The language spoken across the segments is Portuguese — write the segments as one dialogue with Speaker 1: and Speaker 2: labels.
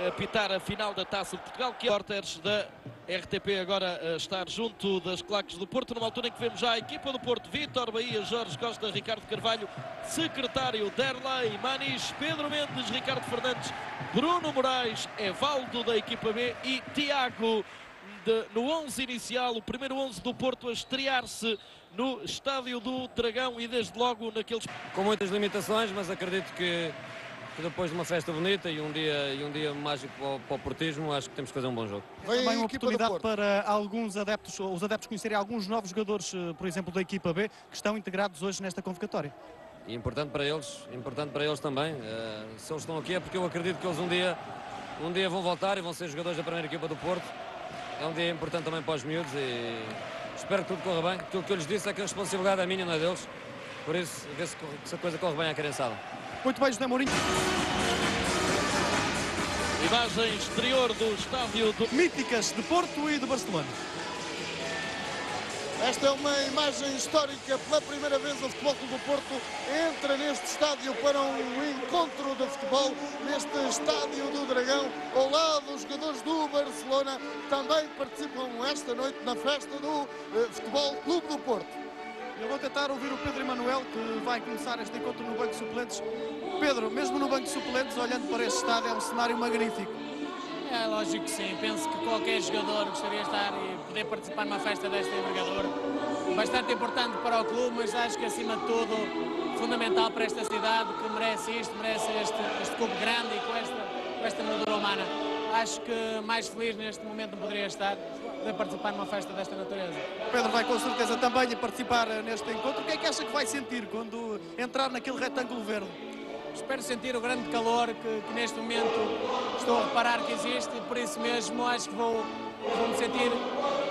Speaker 1: apitar a final da Taça de Portugal, que é repórteres da RTP agora a estar junto das claques do Porto, numa altura em que vemos já a equipa do Porto: Vítor Bahia, Jorge Costa, Ricardo Carvalho, secretário Derlei, Manis, Pedro Mendes, Ricardo Fernandes, Bruno Moraes, Evaldo da equipa B e Tiago no 11 inicial, o primeiro 11 do Porto a estrear-se no Estádio do Dragão e desde logo naqueles...
Speaker 2: Com muitas limitações, mas acredito que depois de uma festa bonita e um dia mágico para o portismo, acho que temos que fazer um bom jogo.
Speaker 3: Também uma oportunidade para alguns adeptos, os adeptos conhecerem alguns novos jogadores, por exemplo, da equipa B, que estão integrados hoje nesta convocatória.
Speaker 2: E importante para eles também. Se eles estão aqui é porque eu acredito que eles um dia vão voltar e vão ser jogadores da primeira equipa do Porto. É um dia importante também para os miúdos e espero que tudo corra bem. Aquilo que eu lhes disse é que a responsabilidade é minha, não é deles. Por isso, vê se a coisa corre bem à criançada.
Speaker 3: Muito bem, José Mourinho.
Speaker 1: Imagem exterior do estádio do...
Speaker 3: Míticas de Porto e de Barcelona.
Speaker 4: Esta é uma imagem histórica. Pela primeira vez o Futebol Clube do Porto entra neste estádio para um encontro de futebol, neste Estádio do Dragão, ao lado dos jogadores do Barcelona, também participam esta noite na festa do Futebol Clube do Porto.
Speaker 3: Eu vou tentar ouvir o Pedro Emanuel, que vai começar este encontro no banco de suplentes. Pedro, mesmo no banco de suplentes, olhando para este estádio, é um cenário magnífico.
Speaker 5: É lógico que sim, penso que qualquer jogador gostaria de estar e poder participar numa festa desta envergadura. Bastante importante para o clube, mas acho que acima de tudo fundamental para esta cidade, que merece isto, merece este clube grande e com esta moldura humana. Acho que mais feliz neste momento não poderia estar de participar numa festa desta natureza.
Speaker 3: Pedro vai com certeza também participar neste encontro. O que é que acha que vai sentir quando entrar naquele retângulo verde?
Speaker 5: Espero sentir o grande calor que neste momento estou a reparar que existe e por isso mesmo acho que vou me sentir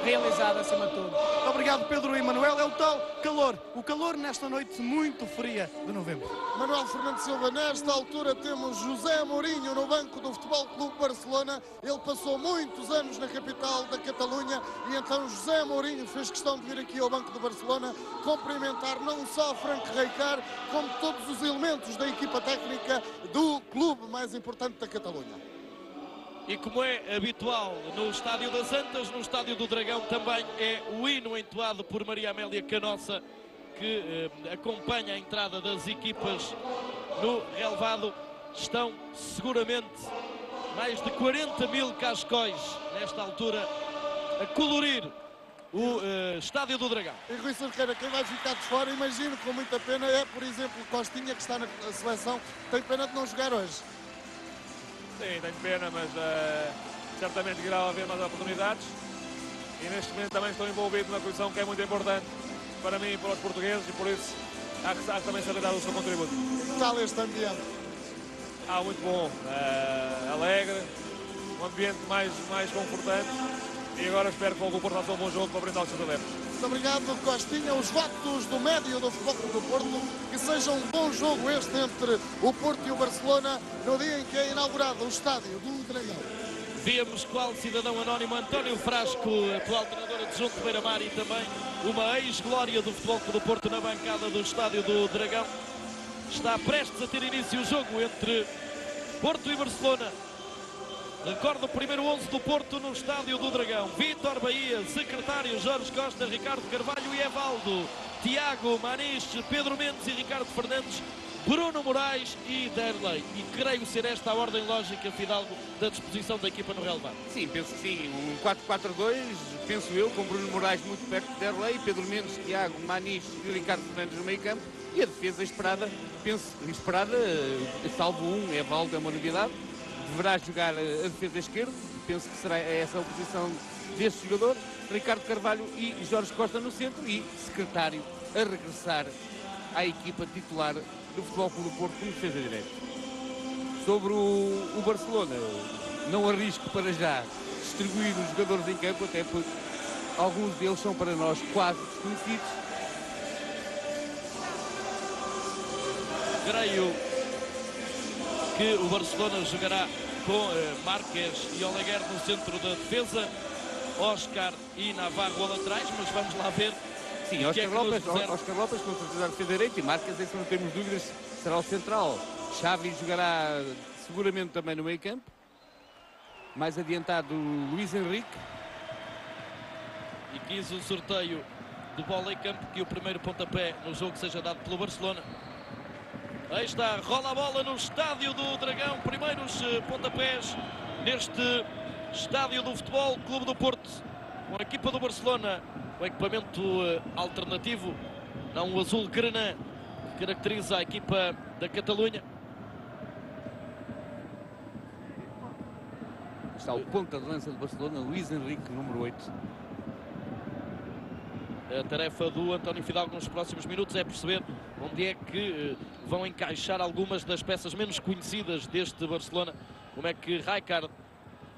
Speaker 5: realizado acima de tudo.
Speaker 3: Muito obrigado, Pedro Emanuel. É o tal calor, o calor nesta noite muito fria de novembro.
Speaker 4: Manuel Fernando Silva, nesta altura temos José Mourinho no banco do Futebol Clube Barcelona. Ele passou muitos anos na capital da Catalunha e então José Mourinho fez questão de vir aqui ao banco do Barcelona cumprimentar não só Frank Rijkaard, como todos os elementos da equipa técnica do clube mais importante da Catalunha.
Speaker 1: E como é habitual no Estádio das Antas, no Estádio do Dragão também é o hino entoado por Maria Amélia Canossa, que acompanha a entrada das equipas no relevado. Estão seguramente mais de 40 mil cascóis nesta altura a colorir o Estádio do Dragão.
Speaker 4: E Rui Cerqueira, quem vai ficar de fora, imagino com muita pena, é por exemplo Costinha, que está na seleção, tem pena de não jogar hoje.
Speaker 6: Sim, tenho pena, mas certamente irá haver mais oportunidades e neste momento também estou envolvido numa posição que é muito importante para mim e para os portugueses e por isso há que também saber dar o seu contributo.
Speaker 4: Que tal este ambiente?
Speaker 6: Muito bom, alegre, um ambiente mais confortante e agora espero que o Porto faça um bom jogo para brindar os seus adeptos.
Speaker 4: Muito obrigado, Costinha. Os votos do médio do Futebol Clube do Porto, que seja um bom jogo este entre o Porto e o Barcelona no dia em que é inaugurado o Estádio do Dragão.
Speaker 1: Víamos qual cidadão anónimo António Frasco, atual treinador adjunto de Beira-Mar e também uma ex-glória do Futebol Clube do Porto na bancada do Estádio do Dragão. Está prestes a ter início o jogo entre Porto e Barcelona. Recordo o primeiro 11 do Porto no Estádio do Dragão: Vítor Bahia, secretário Jorge Costa, Ricardo Carvalho e Evaldo, Tiago, Manis, Pedro Mendes e Ricardo Fernandes, Bruno Moraes e Derlei. E creio ser esta a ordem lógica, Fidalgo, da disposição da equipa no relevado.
Speaker 7: Sim, penso que sim. Um 4-4-2, penso eu, com Bruno Moraes muito perto de Derlei, Pedro Mendes, Tiago, Manis e Ricardo Fernandes no meio campo. E a defesa esperada, salvo um, Evaldo é uma novidade. Deverá jogar a defesa esquerda, penso que será essa a posição deste jogador, Ricardo Carvalho e Jorge Costa no centro e secretário a regressar à equipa titular do Futebol Clube do Porto como defesa direita. Sobre o Barcelona, não arrisco para já distribuir os jogadores em campo, até porque alguns deles são para nós quase desconhecidos.
Speaker 1: Creio que o Barcelona jogará com Marques e Oleguer no centro da defesa, Oscar e Navarro a laterais, mas vamos lá ver.
Speaker 7: Sim, Oscar Lopes com certeza a defesa direita e Marques, esse não temos dúvidas, será o central. Xavi jogará seguramente também no meio campo Mais adiantado, Luís Henrique.
Speaker 1: E quis o sorteio do bola em campo que o primeiro pontapé no jogo seja dado pelo Barcelona. Aí está, rola a bola no estádio do Dragão. Primeiros pontapés neste estádio do Futebol Clube do Porto. Com a equipa do Barcelona, o equipamento alternativo, não o azul granã, que caracteriza a equipa da Catalunha.
Speaker 7: Está o ponta de lança do Barcelona, Luís Henrique, número 8.
Speaker 1: A tarefa do António Fidalgo nos próximos minutos é perceber onde é que vão encaixar algumas das peças menos conhecidas deste Barcelona. Como é que Rijkaard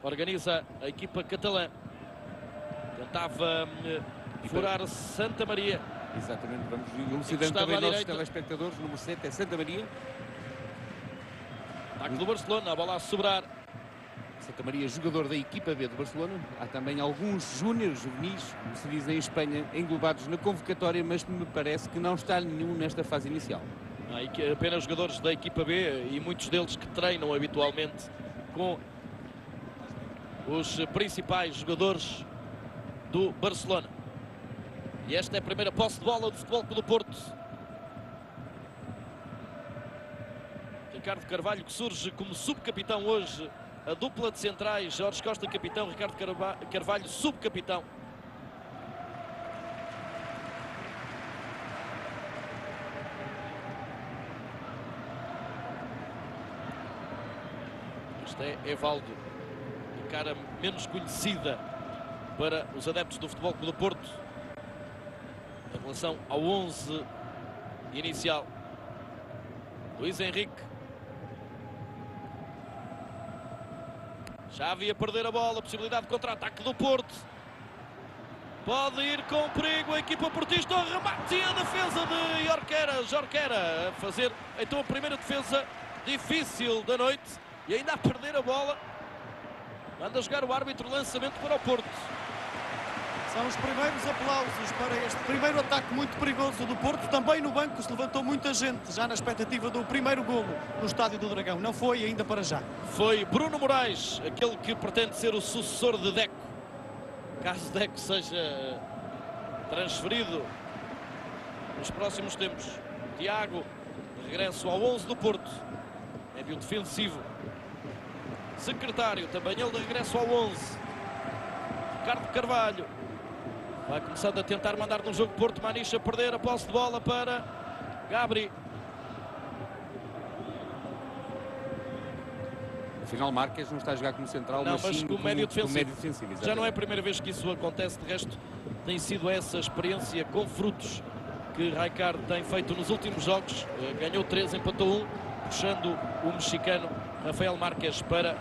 Speaker 1: organiza a equipa catalã. Tentava furar Santa Maria.
Speaker 7: Exatamente, vamos elucidando também nossos telespectadores. Número 7 é Santa Maria.
Speaker 1: Ataque do Barcelona, a bola a sobrar.
Speaker 7: Santa Maria, jogador da equipa B do Barcelona. Há também alguns júniores, juvenis, como se diz em Espanha, englobados na convocatória, mas me parece que não está nenhum nesta fase inicial.
Speaker 1: Apenas jogadores da equipa B e muitos deles que treinam habitualmente com os principais jogadores do Barcelona. E esta é a primeira posse de bola do Futebol Clube do Porto. Ricardo Carvalho, que surge como subcapitão hoje. A dupla de centrais, Jorge Costa capitão, Ricardo Carvalho subcapitão. Este é Evaldo, a cara menos conhecida para os adeptos do Futebol Clube do Porto em relação ao 11 inicial. Luís Henrique. Xavi a perder a bola, possibilidade de contra-ataque do Porto. Pode ir com perigo a equipa portista, o remate e a defesa de Jorquera a fazer então a primeira defesa difícil da noite e ainda a perder a bola. Manda jogar o árbitro, lançamento para o Porto.
Speaker 3: São os primeiros aplausos para este primeiro ataque muito perigoso do Porto. Também no banco se levantou muita gente, já na expectativa do primeiro golo no Estádio do Dragão. Não foi ainda para já.
Speaker 1: Foi Bruno Moraes, aquele que pretende ser o sucessor de Deco. Caso Deco seja transferido nos próximos tempos. Tiago, regresso ao 11 do Porto. Médio defensivo. Secretário, também ele de regresso ao 11. Ricardo Carvalho. Vai começando a tentar mandar no jogo Porto. Maniche a perder a posse de bola para Gabri.
Speaker 7: Afinal, Marques não está a jogar como central,
Speaker 1: não,
Speaker 7: mas sim
Speaker 1: como médio
Speaker 7: defensivo.
Speaker 1: Já não é a primeira vez que isso acontece. De resto, tem sido essa experiência com frutos que Rijkaard tem feito nos últimos jogos. Ganhou 3, empatou 1, puxando o mexicano Rafael Marques para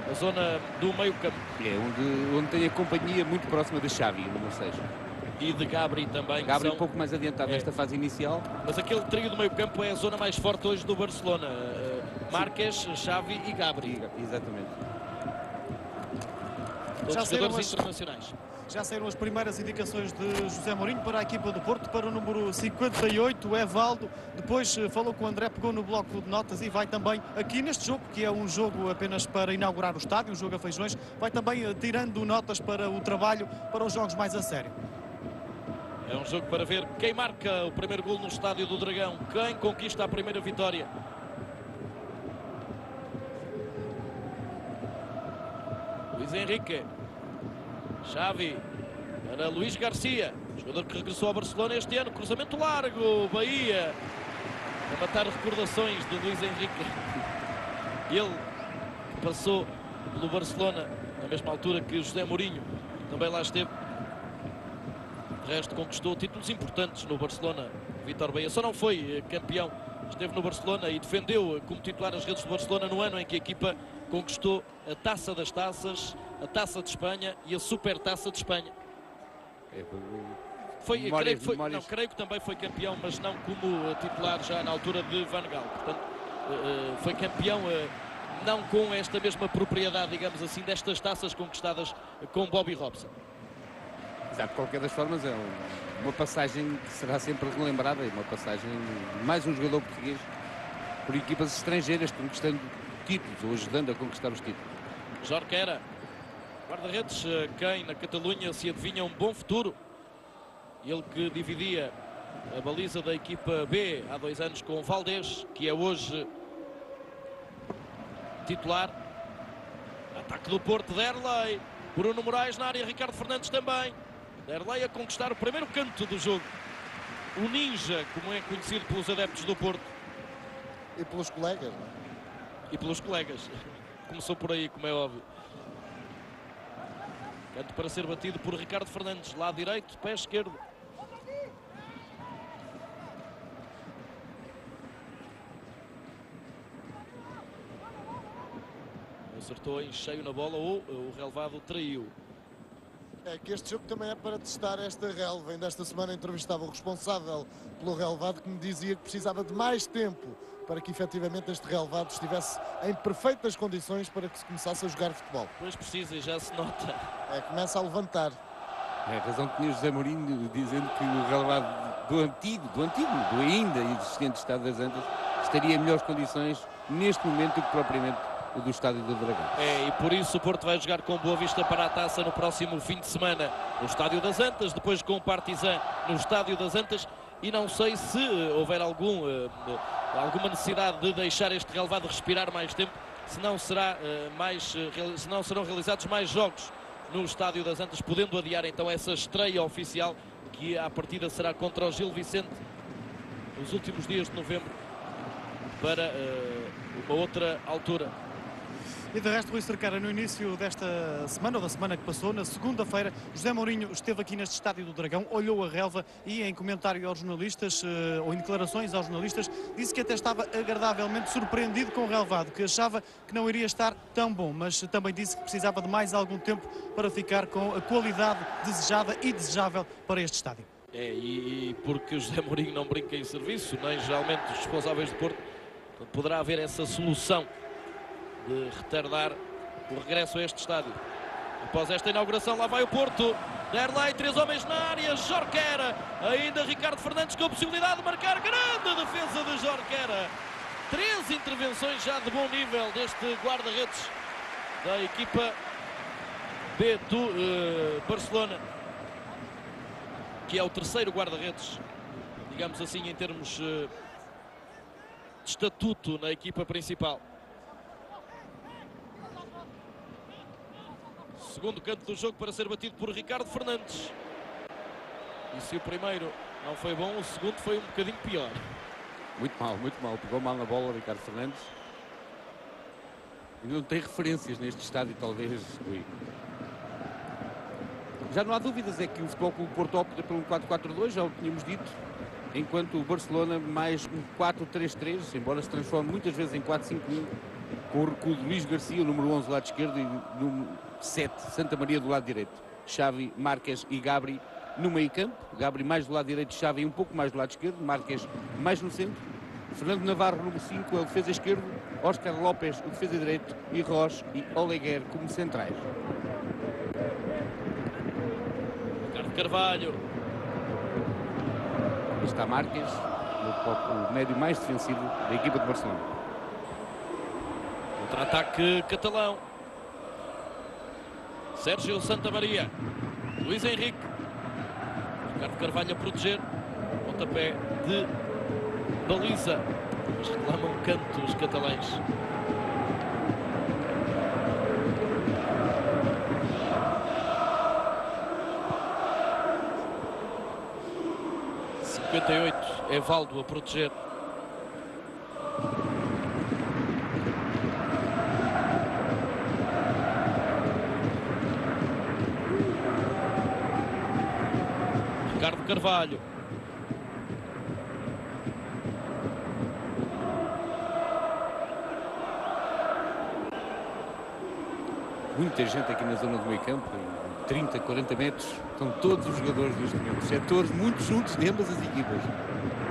Speaker 1: a zona do meio campo.
Speaker 7: É onde tem a companhia muito próxima de Xavi, número 6.
Speaker 1: E de Gabri também.
Speaker 7: Gabri um pouco mais adiantado nesta fase inicial.
Speaker 1: Mas aquele trio do meio campo é a zona mais forte hoje do Barcelona. Marques, Xavi e Gabri.
Speaker 7: Exatamente.
Speaker 1: Todos jogadores internacionais.
Speaker 3: Já saíram as primeiras indicações de José Mourinho para a equipa do Porto, para o número 58, o Evaldo. Depois falou com o André, pegou no bloco de notas e vai também aqui neste jogo, que é um jogo apenas para inaugurar o estádio, um jogo a feijões, vai também tirando notas para o trabalho, para os jogos mais a sério.
Speaker 1: É um jogo para ver quem marca o primeiro golo no Estádio do Dragão, quem conquista a primeira vitória. Luís Henrique. Xavi para Luís Garcia, jogador que regressou ao Barcelona este ano. Cruzamento largo, Bahia a matar recordações de Luís Henrique. Ele que passou pelo Barcelona na mesma altura que José Mourinho também lá esteve. De resto, conquistou títulos importantes no Barcelona. Vítor Bahia só não foi campeão, esteve no Barcelona e defendeu como titular as redes do Barcelona no ano em que a equipa conquistou a Taça das Taças, a Taça de Espanha e a Supertaça de Espanha. Creio que também foi campeão, mas não como titular já na altura de Van Gaal. Portanto, foi campeão não com esta mesma propriedade, digamos assim, destas taças conquistadas com Bobby Robson.
Speaker 7: Exato, de qualquer das formas é uma passagem que será sempre relembrada, e uma passagem de mais um jogador português por equipas estrangeiras conquistando títulos ou ajudando a conquistar os títulos.
Speaker 1: Jorquera, guarda-redes, quem na Catalunha se adivinha um bom futuro. Ele que dividia a baliza da equipa B há 2 anos com o Valdés, que é hoje titular. Ataque do Porto, Derlei, Bruno Moraes na área, Ricardo Fernandes também. Derlei a conquistar o primeiro canto do jogo. O Ninja, como é conhecido pelos adeptos do Porto.
Speaker 4: E pelos colegas, não é?
Speaker 1: E pelos colegas. Começou por aí, como é óbvio. Canto para ser batido por Ricardo Fernandes. Lado direito, pé esquerdo. Acertou em cheio na bola ou o relevado traiu.
Speaker 4: É que este jogo também é para testar esta relva. Ainda esta semana entrevistava o responsável pelo relevado, que me dizia que precisava de mais tempo para que efetivamente este relevado estivesse em perfeitas condições para que se começasse a jogar futebol.
Speaker 1: Pois precisa e já se nota.
Speaker 4: Começa a levantar.
Speaker 7: É a razão que tinha José Mourinho dizendo que o relevado do ainda existente Estado das Antas estaria em melhores condições neste momento do que propriamente o do Estádio do Dragão.
Speaker 1: E por isso o Porto vai jogar com Boa Vista para a taça no próximo fim de semana no Estádio das Antas, depois com o Partizan no Estádio das Antas, e não sei se houver alguma necessidade de deixar este relevado respirar mais tempo, se não serão realizados mais jogos no Estádio das Antas, podendo adiar então essa estreia oficial, que à partida será contra o Gil Vicente nos últimos dias de novembro, para uma outra altura.
Speaker 3: E de resto, Rui Cerqueira, no início desta semana, ou da semana que passou, na segunda-feira, José Mourinho esteve aqui neste Estádio do Dragão, olhou a relva e em comentário aos jornalistas, ou em declarações aos jornalistas, disse que até estava agradavelmente surpreendido com o relvado, que achava que não iria estar tão bom, mas também disse que precisava de mais algum tempo para ficar com a qualidade desejada e desejável para este estádio.
Speaker 1: E porque o José Mourinho não brinca em serviço, nem geralmente os responsáveis do Porto, poderá haver essa solução de retardar o regresso a este estádio. Após esta inauguração, lá vai o Porto. Derlei, 3 homens na área, Jorquera, ainda Ricardo Fernandes com a possibilidade de marcar. Grande defesa de Jorquera. 3 intervenções já de bom nível deste guarda-redes da equipa B do Barcelona, que é o terceiro guarda-redes, digamos assim, em termos de estatuto na equipa principal. Segundo canto do jogo para ser batido por Ricardo Fernandes. E se o primeiro não foi bom, o segundo foi um bocadinho pior.
Speaker 7: Muito mal. Pegou mal na bola Ricardo Fernandes. E não tem referências neste estádio, talvez, Rui. Já não há dúvidas, é que o Futebol Clube Porto opta por um 4-4-2, já o tínhamos dito, enquanto o Barcelona mais um 4-3-3, embora se transforme muitas vezes em 4-5-1, com o recuo de Luís Garcia, o número 11 do lado esquerdo, e no 7, Santa Maria do lado direito. Xavi, Márquez e Gabri no meio campo. Gabri mais do lado direito, Xavi um pouco mais do lado esquerdo, Márquez mais no centro. Fernando Navarro, número 5, é o defesa esquerdo. Óscar López, o defesa direito. E Roche e Oleguer como centrais.
Speaker 1: Ricardo Carvalho.
Speaker 7: Está Márquez, o médio mais defensivo da equipa de Barcelona.
Speaker 1: Contra-ataque catalão. Sérgio Santamaria. Luís Henrique. Ricardo Carvalho a proteger. Pontapé de baliza. Mas reclamam canto os catalães. Evaldo a proteger. Ricardo Carvalho.
Speaker 7: Muita gente aqui na zona do meio campo, 30, 40 metros, estão todos os jogadores neste momento, setores muito juntos de ambas as equipas.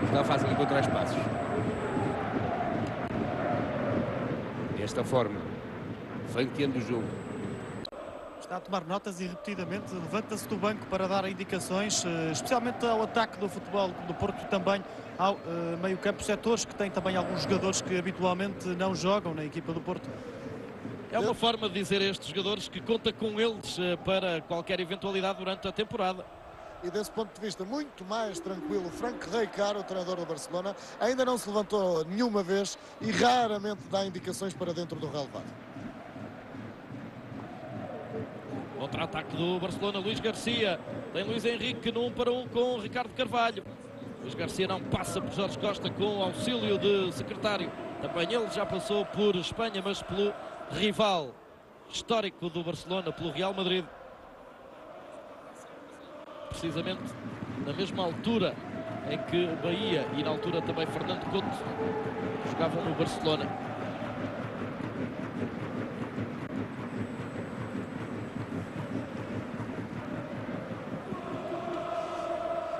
Speaker 7: Está fácil encontrar espaços. Desta forma, flanqueando o jogo.
Speaker 3: Está a tomar notas e repetidamente levanta-se do banco para dar indicações, especialmente ao ataque do Futebol do Porto, também ao meio campo, setores que têm também alguns jogadores que habitualmente não jogam na equipa do Porto.
Speaker 1: É uma forma de dizer a estes jogadores que conta com eles para qualquer eventualidade durante a temporada.
Speaker 4: E desse ponto de vista muito mais tranquilo, Frank Rijkaard, o treinador do Barcelona, ainda não se levantou nenhuma vez e raramente dá indicações para dentro do relevado.
Speaker 1: Contra-ataque do Barcelona, Luís Garcia. Tem Luís Henrique no 1 para 1 com Ricardo Carvalho. Luís Garcia não passa por Jorge Costa com o auxílio de secretário. Também ele já passou por Espanha, mas pelo rival histórico do Barcelona, pelo Real Madrid. Precisamente na mesma altura em que Bahia e na altura também Fernando Couto jogavam no Barcelona.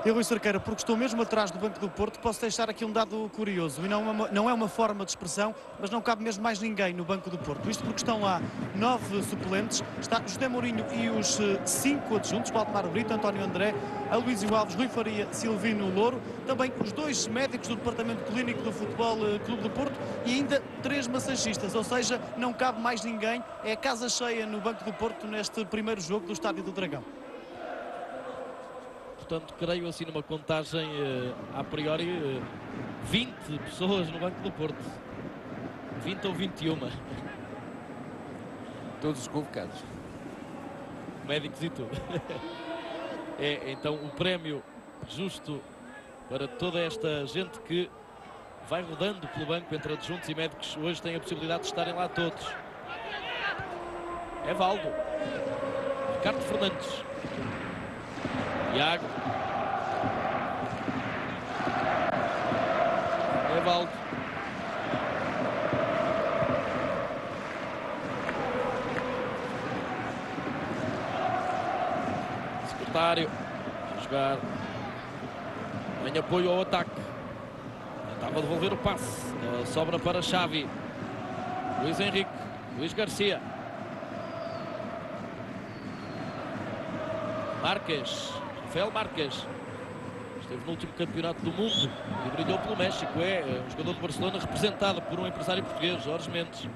Speaker 3: E Rui Cerqueira, porque estou mesmo atrás do banco do Porto, posso deixar aqui um dado curioso, e não é uma forma de expressão, mas não cabe mesmo mais ninguém no banco do Porto. Isto porque estão lá 9 suplentes, está José Mourinho e os 5 adjuntos, Valdemar Brito, António André, Aloísio Alves, Rui Faria, Silvino Louro, também os 2 médicos do Departamento Clínico do Futebol Clube do Porto e ainda 3 massagistas, ou seja, não cabe mais ninguém, é a casa cheia no banco do Porto neste primeiro jogo do Estádio do Dragão.
Speaker 1: Portanto, creio assim numa contagem a priori 20 pessoas no banco do Porto. 20 ou 21.
Speaker 7: Todos os convocados.
Speaker 1: Médicos e tudo. É então o prémio justo para toda esta gente que vai rodando pelo banco entre adjuntos e médicos. Hoje tem a possibilidade de estarem lá todos. É Valdo. Ricardo Fernandes. Iago. Evaldo. Secretário. A jogar. Em apoio ao ataque. Tentava devolver o passe. Sobra para Xavi. Luís Henrique. Luís Garcia. Marques. Rafael Marques. Esteve no último campeonato do mundo e brilhou pelo México. É um jogador de Barcelona representado por um empresário português, Jorge Mendes.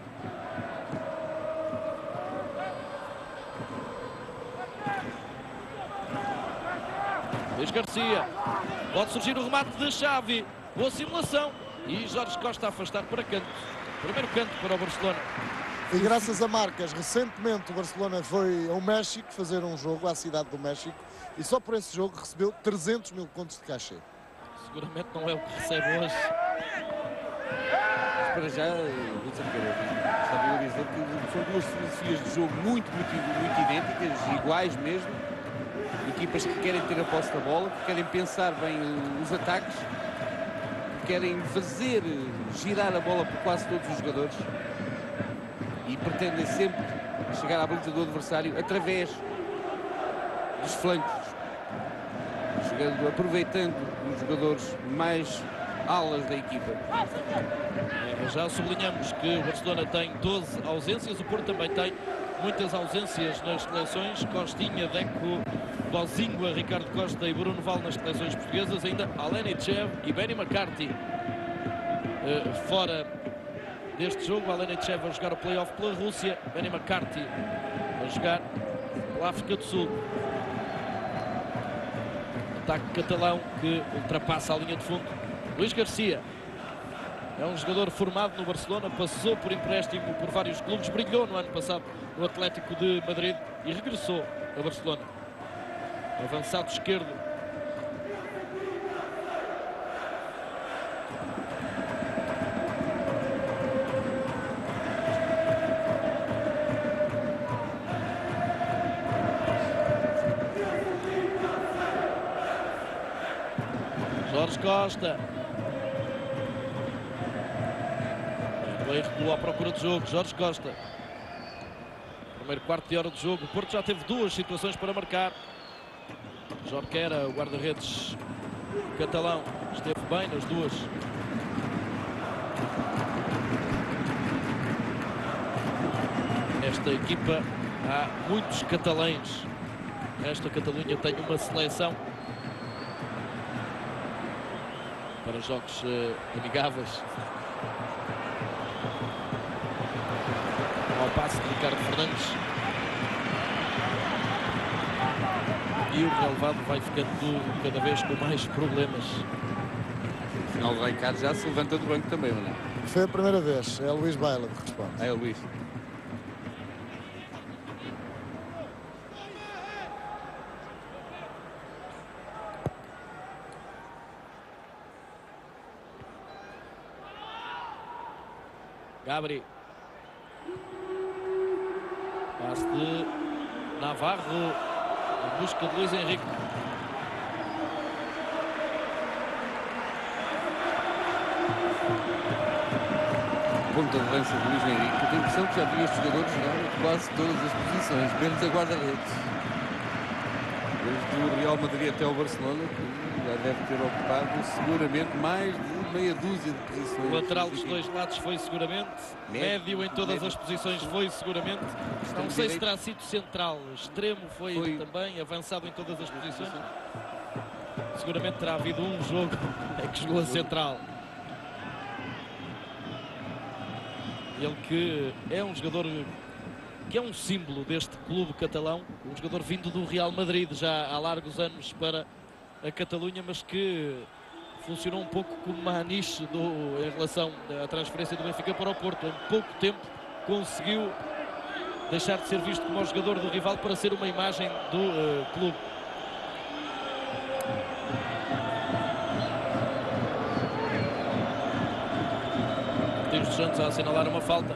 Speaker 1: Luís Garcia. Pode surgir o remate de Xavi. Boa simulação. E Jorge Costa a afastar para canto. Primeiro canto para o Barcelona.
Speaker 4: E graças a Marcas, recentemente o Barcelona foi ao México fazer um jogo à cidade do México e só por esse jogo recebeu 300 mil contos de cachê.
Speaker 1: Seguramente não é o que recebe hoje.
Speaker 7: Mas para já, estava a dizer que são duas filosofias de jogo muito idênticas, iguais mesmo. Equipas que querem ter a posse da bola, que querem pensar bem os ataques, que querem fazer girar a bola por quase todos os jogadores. E pretendem sempre chegar à baliza do adversário através dos flancos, aproveitando os jogadores mais alas da equipa.
Speaker 1: Já sublinhamos que o Barcelona tem 12 ausências, o Porto também tem muitas ausências nas seleções. Costinha, Deco, Bozingua, Ricardo Costa e Bruno Val nas seleções portuguesas. Ainda Alenichev e Benny McCarthy fora deste jogo. Alenichev a jogar o play-off pela Rússia, Benny McCarthy a jogar pela África do Sul. Ataque catalão que ultrapassa a linha de fundo. Luís Garcia é um jogador formado no Barcelona, passou por empréstimo por vários clubes, brilhou no ano passado no Atlético de Madrid e regressou a Barcelona. Avançado esquerdo. Jorge Costa. Recuou à procura de jogo. Jorge Costa. Primeiro quarto de hora de jogo. O Porto já teve 2 situações para marcar. Jorquera, o guarda-redes catalão, esteve bem nas 2. Nesta equipa há muitos catalães. Esta Catalunha tem uma seleção para jogos amigáveis. passe de Ricardo Fernandes. E o relevado vai ficando cada vez com mais problemas.
Speaker 7: Afinal, o Ricardo já se levanta do banco também, não é?
Speaker 4: Foi a primeira vez. É Luís Baila que responde.
Speaker 7: É o Luís.
Speaker 1: Gabri. Passe de Navarro em busca de Luís Henrique.
Speaker 7: Ponta de lança de Luís Henrique. Eu tenho a impressão que já vi estes jogadores jogar em quase todas as posições, menos a guarda-redes. Desde o Real Madrid até o Barcelona, que já deve ter ocupado seguramente mais de meia dúzia de posições.
Speaker 1: O lateral dos dois lados foi seguramente. Médio em todas as posições foi seguramente. Não sei se terá sido central. Extremo foi também. Avançado em todas as posições. Seguramente terá havido um jogo em que jogou a central. Ele que é um jogador que é um símbolo deste clube catalão, um jogador vindo do Real Madrid já há largos anos para a Catalunha, mas que funcionou um pouco como uma aniche em relação à transferência do Benfica para o Porto. Em pouco tempo conseguiu deixar de ser visto como o jogador do rival para ser uma imagem do clube. Martins dos Santos a assinalar uma falta.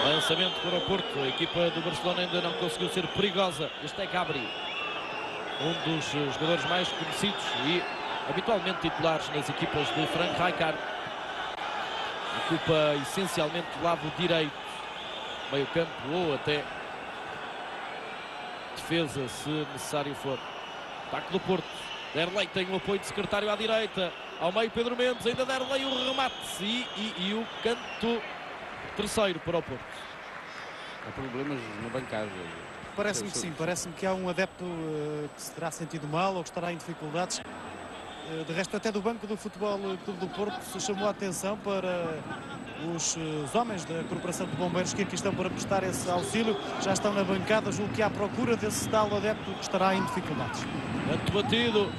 Speaker 1: Lançamento para o Porto. A equipa do Barcelona ainda não conseguiu ser perigosa. Este é Gabri, um dos jogadores mais conhecidos e habitualmente titulares nas equipas de Frank Rijkaard. Ocupa essencialmente o lado direito, meio campo ou até defesa, se necessário for. Ataque do Porto. Derlei tem o apoio de secretário à direita. Ao meio Pedro Mendes, ainda Derlei o remate e o canto terceiro para o Porto.
Speaker 7: Há problemas na bancada.
Speaker 3: Parece-me que sim, parece-me que há um adepto que se terá sentido mal ou que estará em dificuldades. De resto, até do banco do Futebol Clube do Porto se chamou a atenção para os homens da Corporação de Bombeiros que aqui estão para prestar esse auxílio. Já estão na bancada, julgo que à procura desse tal adepto que estará em dificuldades.
Speaker 1: Canto batido,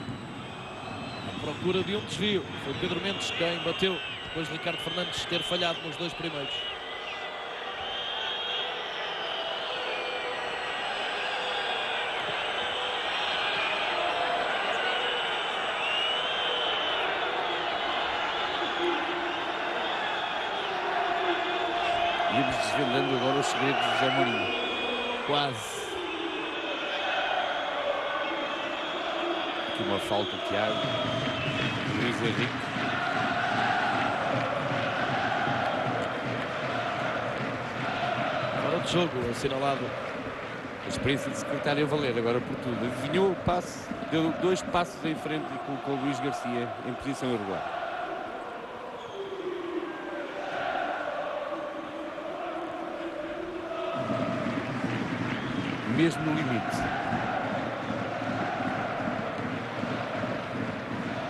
Speaker 1: à procura de um desvio. Foi Pedro Mendes quem bateu, depois de Ricardo Fernandes ter falhado nos dois primeiros.
Speaker 7: Íamos desvendando agora os segredos de José Mourinho.
Speaker 1: Quase.
Speaker 7: Aqui uma falta de Tiago. Luís Henrique.
Speaker 1: Fora de jogo, assinalado.
Speaker 7: A experiência de secretário a valer agora por tudo. Adivinhou o passe, deu 2 passos em frente e colocou o Luís Garcia em posição irregular. Mesmo no limite.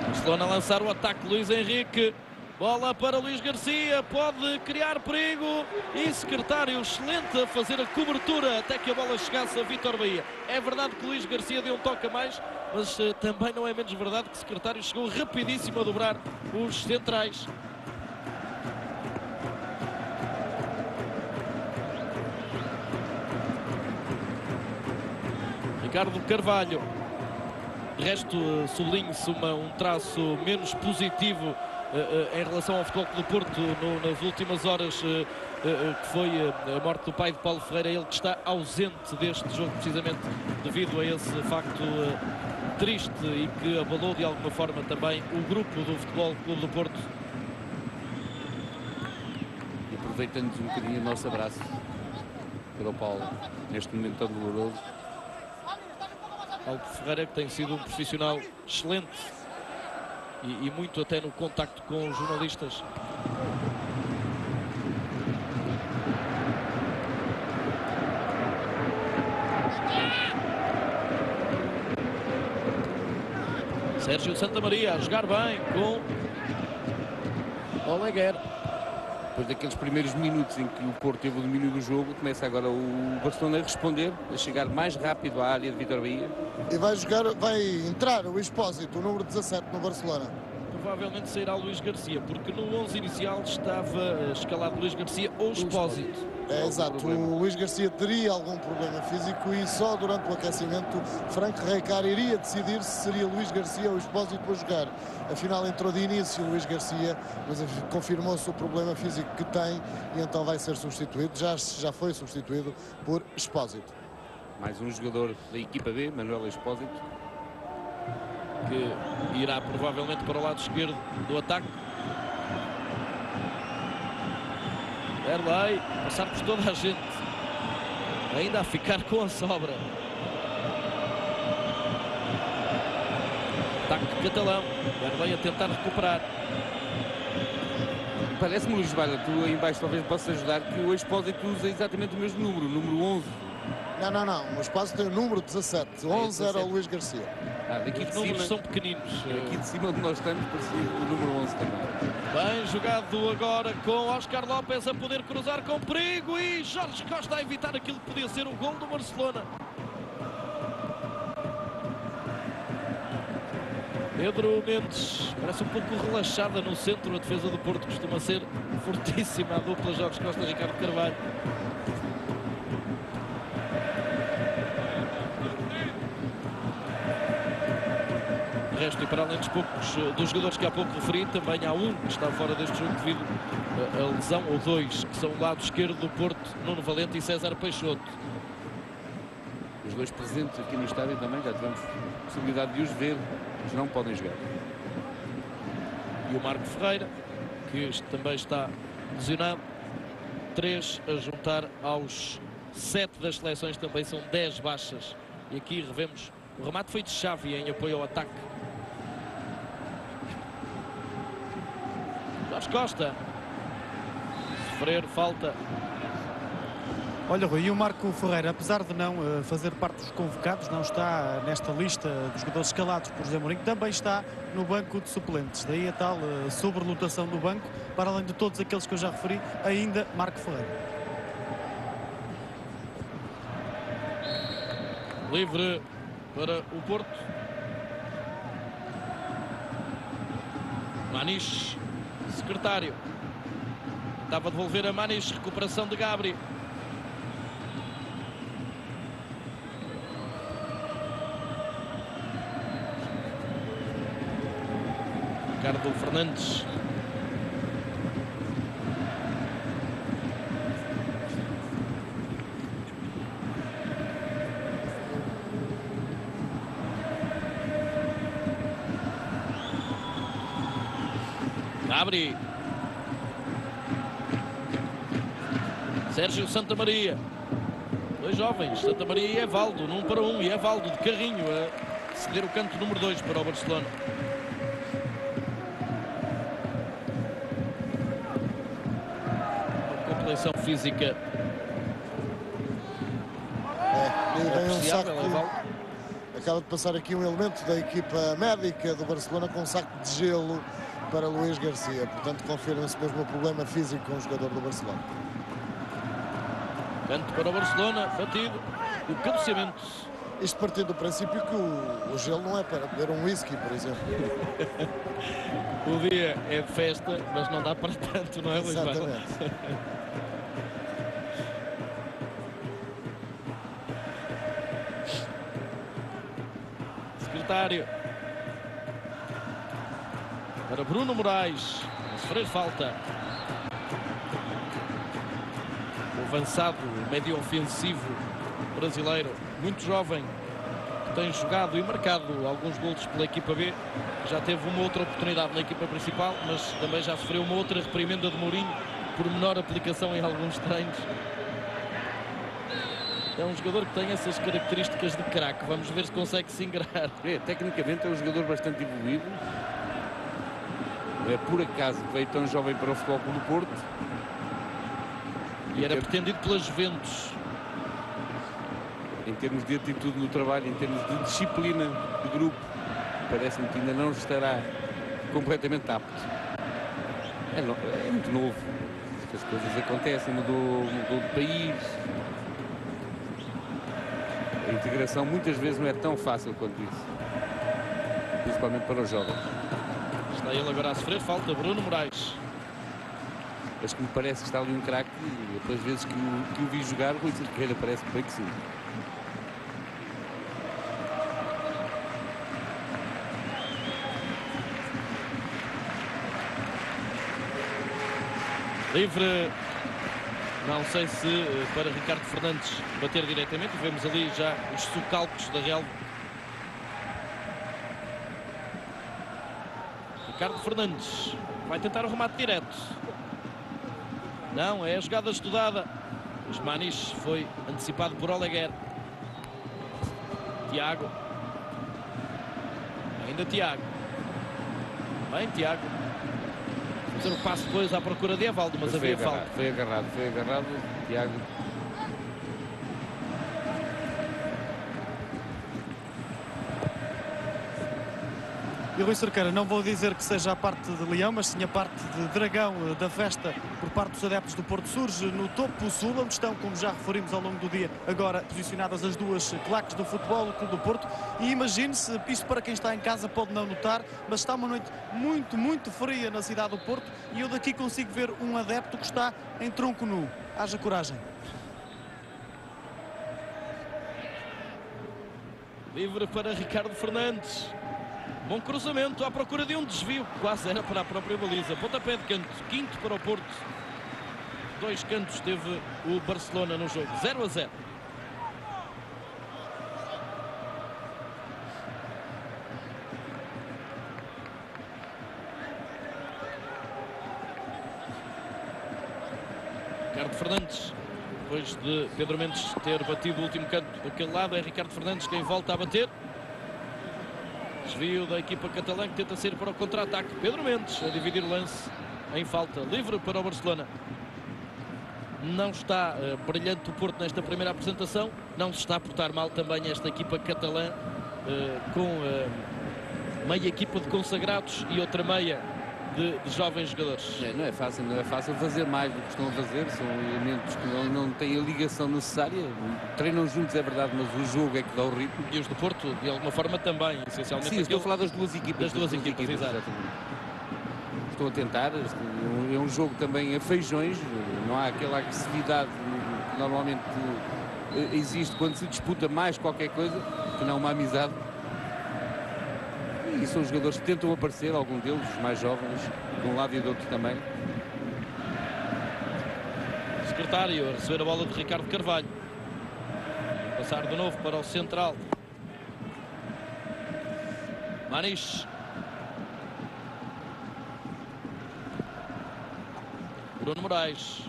Speaker 1: Barcelona a lançar o ataque. Luís Henrique, bola para Luís Garcia, pode criar perigo e secretário excelente a fazer a cobertura até que a bola chegasse a Vítor Bahia. É verdade que Luís Garcia deu um toque a mais, mas também não é menos verdade que secretário chegou rapidíssimo a dobrar os centrais. Ricardo Carvalho. De resto, sublinhe-se um traço menos positivo em relação ao Futebol Clube do Porto nas últimas horas, que foi a morte do pai de Paulo Ferreira. Ele que está ausente deste jogo precisamente devido a esse facto triste e que abalou de alguma forma também o grupo do Futebol Clube do Porto.
Speaker 7: E aproveitando um bocadinho o nosso abraço para o Paulo neste momento tão doloroso.
Speaker 1: Paulo Ferreira, que tem sido um profissional excelente e muito até no contacto com os jornalistas. Sérgio Santamaria a jogar bem com Oleguer.
Speaker 7: Depois daqueles primeiros minutos em que o Porto teve o domínio do jogo, começa agora o Barcelona a responder, a chegar mais rápido à área de Vítor Bahia.
Speaker 4: E vai entrar o Expósito, o número 17 no Barcelona.
Speaker 1: Provavelmente sairá Luís Garcia, porque no 11 inicial estava escalado Luís Garcia ou Expósito.
Speaker 4: É exato, o Luís Garcia teria algum problema físico e só durante o aquecimento Frank Rijkaard iria decidir se seria Luís Garcia ou Expósito a jogar. Afinal entrou de início Luís Garcia, mas confirmou-se o problema físico que tem e então vai ser substituído, já foi substituído por Expósito.
Speaker 7: Mais um jogador da equipa B, Manuel Expósito,
Speaker 1: que irá provavelmente para o lado esquerdo do ataque. Erlei, passar por toda a gente, ainda a ficar com a sobra. Ataque catalão, Erlei a tentar recuperar.
Speaker 7: Parece-me, Luís Barra, tu aí embaixo talvez possas ajudar, que o Expósito usa exatamente o mesmo número, o número 11.
Speaker 4: Não, o Expósito tem o número 17, 11 era o Luís Garcia.
Speaker 7: Daqui
Speaker 1: Os
Speaker 7: de
Speaker 1: números
Speaker 7: cima,
Speaker 1: são pequeninos.
Speaker 7: aqui de cima onde nós estamos, parecia o número 11 também.
Speaker 1: Bem jogado agora com Óscar López a poder cruzar com perigo e Jorge Costa a evitar aquilo que podia ser o gol do Barcelona. Pedro Mendes parece um pouco relaxada no centro. A defesa do Porto costuma ser fortíssima. A dupla Jorge Costa e Ricardo Carvalho. De resto, e para além dos jogadores que há pouco referi, também há um que está fora deste jogo devido à lesão, ou dois, que são o lado esquerdo do Porto, Nuno Valente e César Peixoto.
Speaker 7: Os dois presentes aqui no estádio também já tivemos possibilidade de os ver, mas não podem jogar.
Speaker 1: E o Marco Ferreira, que também está lesionado. 3 a juntar aos 7 das seleções, também são 10 baixas. E aqui revemos o remate foi de Xavi em apoio ao ataque. Jorge Costa. Sofrer falta.
Speaker 3: Olha, Rui, e o Marco Ferreira, apesar de não fazer parte dos convocados, não está nesta lista dos jogadores escalados por José Mourinho, também está no banco de suplentes. Daí a tal sobrelotação do banco, para além de todos aqueles que eu já referi, ainda Marco Ferreira.
Speaker 1: Livre para o Porto. Maniche, secretário. Estava a devolver a Maniche, recuperação de Gabri. Ricardo Fernandes. Gabri. Sérgio Santamaria. Dois jovens, Santamaria e Evaldo, num para um, e Evaldo de carrinho a ceder o canto número 2 para o Barcelona. Compleição física
Speaker 4: apreciável, Evaldo. Acaba de passar aqui um elemento da equipa médica do Barcelona com um saco de gelo para Luís Garcia, portanto confirma-se mesmo o problema físico com o jogador do Barcelona.
Speaker 1: Canto para o Barcelona, batido, o cabeceamento.
Speaker 4: Isto partindo do princípio que o gelo não é para beber um whisky, por exemplo.
Speaker 1: O dia é de festa, mas não dá para tanto, não é, Luís?
Speaker 4: Exatamente.
Speaker 1: Secretário. Para Bruno Moraes, a sofrer falta. O avançado, o médio ofensivo brasileiro, muito jovem, que tem jogado e marcado alguns golos pela equipa B. Já teve uma outra oportunidade na equipa principal, mas também já sofreu uma outra reprimenda de Mourinho por menor aplicação em alguns treinos. É um jogador que tem essas características de craque. Vamos ver se consegue se ingrar.
Speaker 7: Tecnicamente é um jogador bastante evoluído. É por acaso que veio tão jovem para o Futebol Clube do Porto.
Speaker 1: E era pretendido pelas Juventus.
Speaker 7: Em termos de atitude no trabalho, em termos de disciplina de grupo, parece-me que ainda não estará completamente apto. É muito novo. Estas coisas acontecem, mudou de país. A integração muitas vezes não é tão fácil quanto isso, principalmente para os jovens.
Speaker 1: Está ele agora a sofrer falta, Bruno Moraes.
Speaker 7: Mas que me parece que está ali um craque, e depois vezes que o vi jogar, o Rui Cerqueira parece bem que sim.
Speaker 1: Livre, não sei se para Ricardo Fernandes bater diretamente. Vemos ali já os socalcos da relva. Ricardo Fernandes vai tentar o remate direto. Não, é a jogada estudada. Mas Maniche foi antecipado por Oleguer. Tiago. Ainda Tiago. Bem, Tiago. Fazer o passo depois à procura de Evaldo, mas havia falta.
Speaker 7: Foi agarrado, Tiago.
Speaker 3: E Rui Cerqueira, não vou dizer que seja a parte de Leão, mas sim a parte de Dragão da festa por parte dos adeptos do Porto. Surge no topo sul, onde estão, como já referimos ao longo do dia, agora posicionadas as duas claques do futebol, o Clube do Porto. E imagine-se, isto para quem está em casa pode não notar, mas está uma noite muito fria na cidade do Porto e eu daqui consigo ver um adepto que está em tronco nu. Haja coragem.
Speaker 1: Livre para Ricardo Fernandes. Bom cruzamento à procura de um desvio. Quase era para a própria baliza. Pontapé de canto. Quinto para o Porto. 2 cantos teve o Barcelona no jogo. 0-0. Ricardo Fernandes. Depois de Pedro Mendes ter batido o último canto daquele lado, é Ricardo Fernandes quem volta a bater. Desvio da equipa catalã que tenta sair para o contra-ataque. Pedro Mendes a dividir o lance em falta. Livre para o Barcelona. Não está brilhante o Porto nesta primeira apresentação. Não se está a portar mal também esta equipa catalã, com meia equipa de consagrados e outra meia de jovens jogadores.
Speaker 7: Não é fácil fazer mais do que estão a fazer. São elementos que não têm a ligação necessária. Treinam juntos, é verdade, mas o jogo é que dá o ritmo.
Speaker 1: E os do Porto, de alguma forma, também, essencialmente.
Speaker 7: Sim, estou a falar das duas equipas.
Speaker 1: Das duas equipas, exato.
Speaker 7: Estão a tentar. É um jogo também a feijões. Não há aquela agressividade que normalmente existe quando se disputa mais qualquer coisa, que não uma amizade. E são jogadores que tentam aparecer, algum deles, os mais jovens, de um lado e do outro também.
Speaker 1: Secretário a receber a bola de Ricardo Carvalho. Passar de novo para o central. Maniche. Bruno Moraes.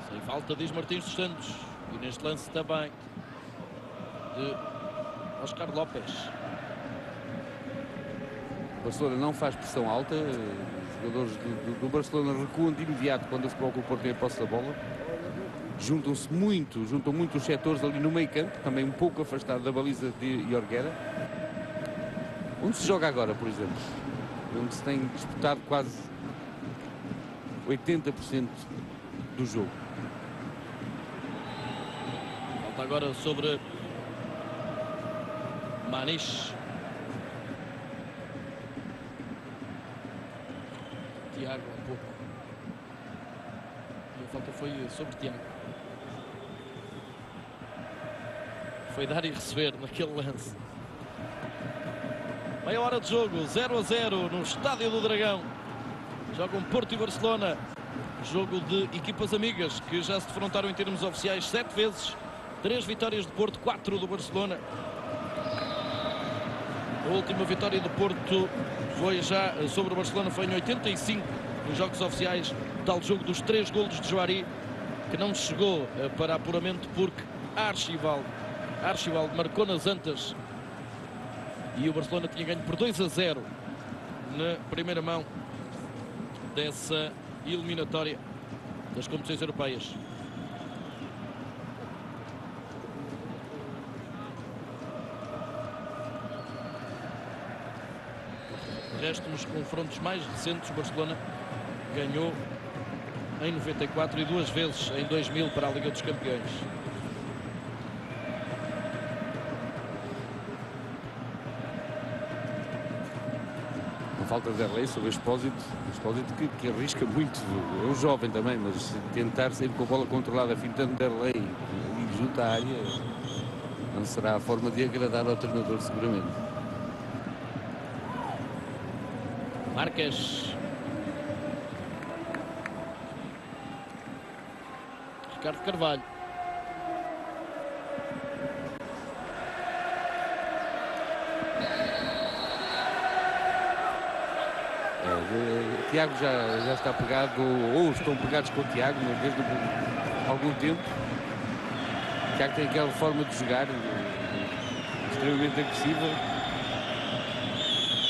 Speaker 1: Sem falta, diz Martins dos Santos. E neste lance também de Óscar Lopes.
Speaker 7: O Barcelona não faz pressão alta. Os jogadores do Barcelona recuam de imediato quando o Futebol Clube do Porto tem a posse da bola. Juntam muito os setores ali no meio campo, também um pouco afastado da baliza de Jorguera. Onde se joga agora, por exemplo? Onde se tem disputado quase 80% do jogo.
Speaker 1: Falta agora sobre Maniche. Tiago um pouco. E a falta foi sobre Tiago. Foi dar e receber naquele lance. Meia hora de jogo, 0-0 no Estádio do Dragão. Jogam Porto e Barcelona. Jogo de equipas amigas que já se defrontaram em termos oficiais 7 vezes. 3 vitórias de Porto, 4 do Barcelona. A última vitória do Porto foi já sobre o Barcelona, foi em 85, nos jogos oficiais, tal jogo dos 3 golos de Juari, que não chegou para apuramento porque Archibaldo marcou nas Antas e o Barcelona tinha ganho por 2-0 na primeira mão dessa eliminatória das competições europeias. resto, nos confrontos mais recentes, o Barcelona ganhou em 94 e 2 vezes em 2000 para a Liga dos Campeões.
Speaker 7: A falta de Derlei sobre o Expósito que arrisca muito, é um jovem também, mas tentar sair com a bola controlada, fintando Derlei e junto à área, não será a forma de agradar ao treinador, seguramente.
Speaker 1: Marques. Ricardo Carvalho.
Speaker 7: Tiago já está pegado, ou estão pegados com o Tiago, mas desde algum tempo. O Tiago tem aquela forma de jogar extremamente agressiva.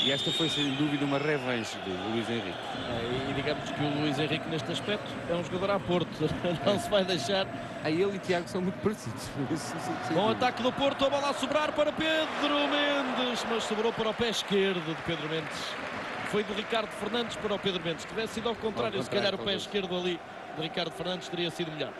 Speaker 7: E esta foi sem dúvida uma revanche de Luís Henrique.
Speaker 1: E digamos que o Luís Henrique neste aspecto é um jogador a Porto, não se vai deixar.
Speaker 7: A ele e Tiago são muito parecidos.
Speaker 1: Bom ataque do Porto, a bola a sobrar para Pedro Mendes, mas sobrou para o pé esquerdo de Pedro Mendes. Foi de Ricardo Fernandes para o Pedro Mendes. Se tivesse sido ao contrário, se calhar o pé esquerdo ali de Ricardo Fernandes teria sido melhor.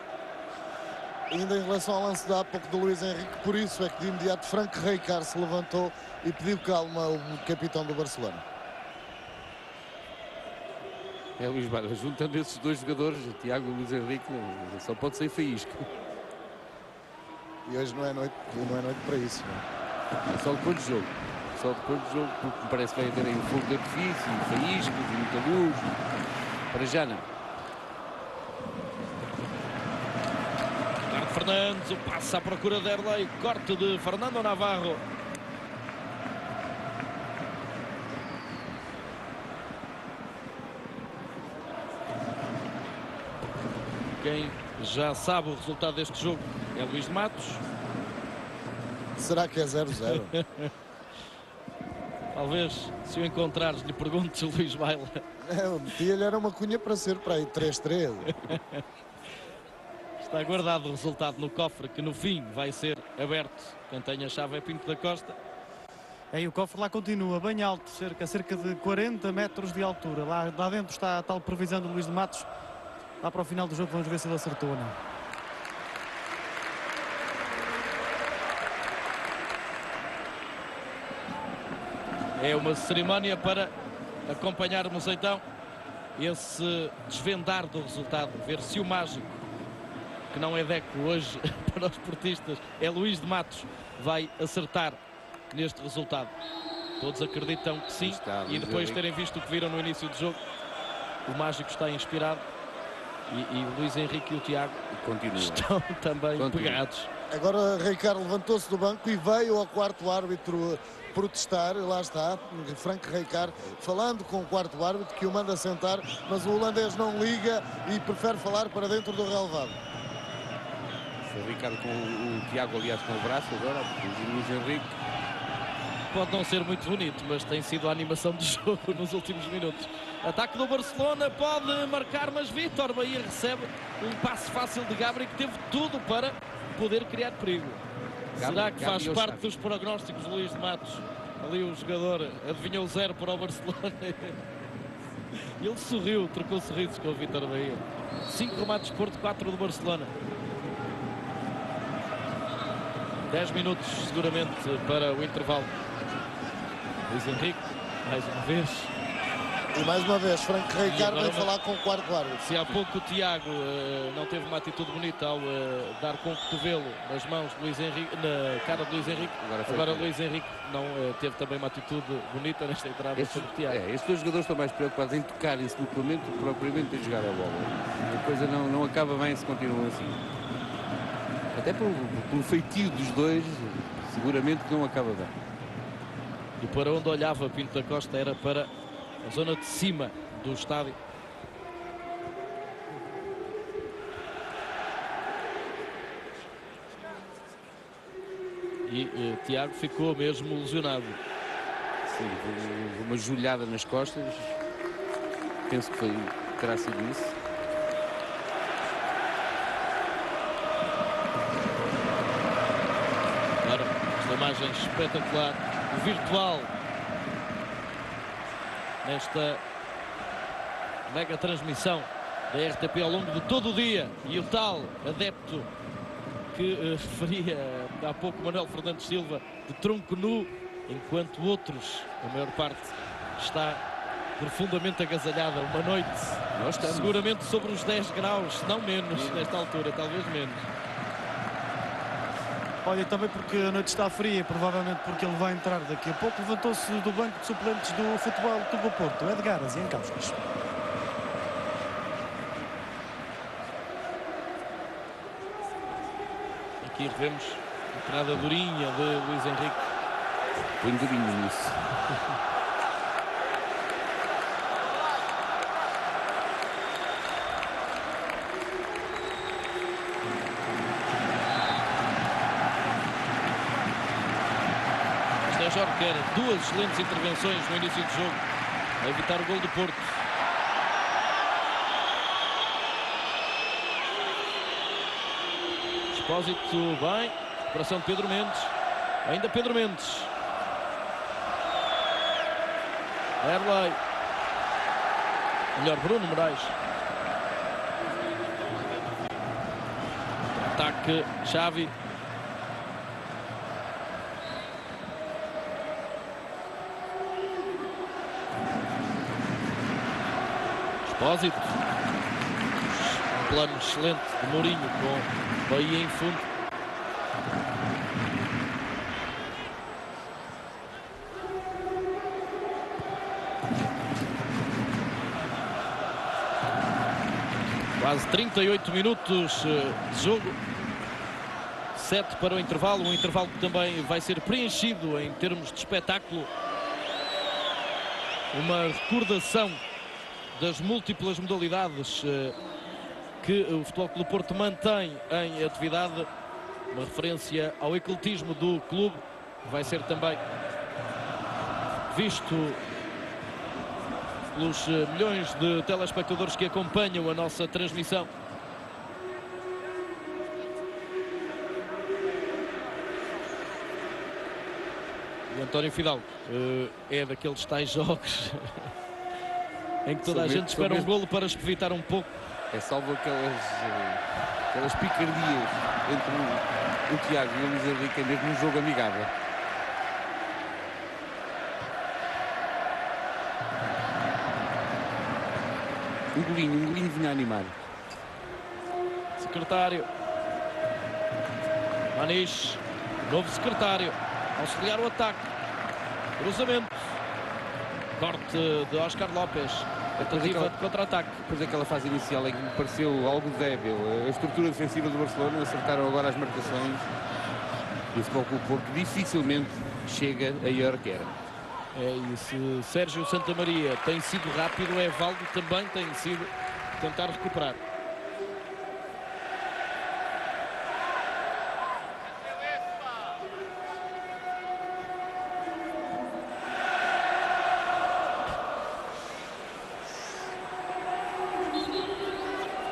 Speaker 4: Ainda em relação ao lance de há pouco do Luís Henrique, por isso é que de imediato Frank Rijkaard se levantou e pediu calma ao capitão do Barcelona.
Speaker 7: É, Luís Barra, juntando esses dois jogadores, Tiago e Luís Henrique, só pode ser faísca.
Speaker 4: E hoje não é noite para isso.
Speaker 7: É só depois do jogo. Só depois do jogo, porque me parece que vai haver aí um fogo de artifício, faíscas e muita luz. Para já não.
Speaker 1: Ricardo Fernandes, o passe à procura de Derlei, corte de Fernando Navarro. Quem já sabe o resultado deste jogo é Luís de Matos.
Speaker 4: Será que é 0-0?
Speaker 1: Talvez, se o encontrares, lhe perguntes, Luís Baila.
Speaker 4: Eu metia-lhe, era uma cunha para ser para aí 3-3.
Speaker 1: Está guardado o resultado no cofre, que no fim vai ser aberto. Quem tem a chave é Pinto da Costa.
Speaker 3: E o cofre lá continua bem alto, cerca de 40 metros de altura. Lá dentro está a tal previsão do Luís de Matos. Lá para o final do jogo vamos ver se ele acertou ou não.
Speaker 1: É uma cerimónia para acompanharmos então esse desvendar do resultado, ver se o mágico, que não é Deco hoje para os portistas, é Luís de Matos, vai acertar neste resultado. Todos acreditam que sim, e depois de terem visto o que viram no início do jogo, o mágico está inspirado e o Luís Henrique e o Tiago estão também pegados.
Speaker 4: Agora Rijkaard levantou-se do banco e veio ao quarto árbitro protestar. Lá está Frank Rijkaard falando com o quarto árbitro, que o manda sentar, mas o holandês não liga e prefere falar para dentro do relevado.
Speaker 7: O Ricardo com o Tiago, aliás, com o braço agora, o Luís Henrique.
Speaker 1: Pode não ser muito bonito, mas tem sido a animação do jogo nos últimos minutos. Ataque do Barcelona, pode marcar, mas Vítor Bahia recebe um passe fácil de Gabri, que teve tudo para poder criar perigo. Será que faz parte dos prognósticos de Luís de Matos? Ali o jogador adivinhou 0 para o Barcelona. Ele sorriu, trocou sorrisos com o Vítor Bahia. 5 remates de Porto, 4 do Barcelona. 10 minutos seguramente para o intervalo. Luís Henrique, mais uma vez.
Speaker 4: E mais uma vez, Frank Rijkaard vai falar com o quarto árbitro.
Speaker 1: Se há pouco o Tiago não teve uma atitude bonita ao dar com o cotovelo nas mãos de Luís Henrique, na cara de Luís Henrique, agora Luís Henrique não teve também uma atitude bonita nesta entrada sobre o Tiago.
Speaker 7: Estes dois jogadores estão mais preocupados em tocarem-se mutuamente do que propriamente em jogar a bola. A coisa não acaba bem se continuam assim. Até pelo feitio dos dois, seguramente que não acaba bem.
Speaker 1: E para onde olhava Pinto da Costa era para a zona de cima do estádio. E Tiago ficou mesmo lesionado.
Speaker 7: Sim, uma joelhada nas costas. Penso que terá sido isso.
Speaker 1: Claro, esta imagem espetacular, o virtual. nesta mega transmissão da RTP ao longo de todo o dia. E o tal adepto que referia há pouco Manuel Fernandes Silva, de tronco nu, enquanto outros, a maior parte, está profundamente agasalhada. Uma noite seguramente sobre os 10 graus, se não menos, nesta altura, talvez menos.
Speaker 3: Olha, também porque a noite está fria, provavelmente porque ele vai entrar daqui a pouco. Levantou-se do banco de suplentes do Futebol Clube do Porto, Edgar Aziancauskas.
Speaker 1: Aqui revemos a entrada durinha de Luís Henrique.
Speaker 7: Põe durinho nisso.
Speaker 1: Jorge quer duas excelentes intervenções no início do jogo a evitar o gol do Porto. Expósito bem, recuperação de Pedro Mendes, ainda Pedro Mendes. Erley, melhor Bruno Moraes. Ataque Xavi. Expósito. Um plano excelente de Mourinho com Bahia em fundo. Quase 38 minutos de jogo. 7 para o intervalo. Um intervalo que também vai ser preenchido em termos de espetáculo. Uma recordação das múltiplas modalidades que o Futebol Clube do Porto mantém em atividade. Uma referência ao ecletismo do clube. Vai ser também visto pelos milhões de telespectadores que acompanham a nossa transmissão. E António Fidalgo é daqueles tais jogos em que toda a gente espera um golo para espevitar um pouco.
Speaker 7: É salvo aquelas picardias entre o Tiago e o Luís Henrique, é mesmo um jogo amigável. Um golinho vinha animar.
Speaker 1: Secretário. Maniche, novo secretário, auxiliar o ataque. Cruzamento. Corte de Óscar López. Tentativa de contra-ataque.
Speaker 7: Depois daquela fase inicial em que me pareceu algo débil a estrutura defensiva do Barcelona, acertaram agora as marcações e o Futebol Clube do Porto dificilmente chega a ir que era.
Speaker 1: É isso. Sérgio Santamaria tem sido rápido, Evaldo também tem sido tentar recuperar.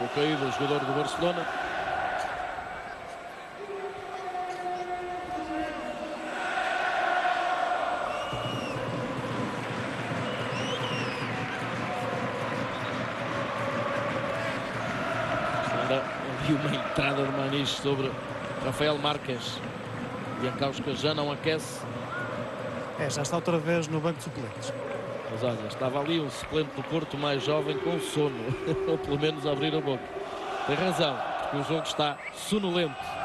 Speaker 1: O caído, o jogador do Barcelona. E uma entrada de Maniche sobre Rafael Marques. Aziancauskas já não aquece.
Speaker 3: Já está outra vez no banco de suplentes.
Speaker 1: Mas olha, estava ali um suplente do Porto mais jovem com sono. Ou pelo menos a abrir a boca. Tem razão, porque o jogo está sonolento.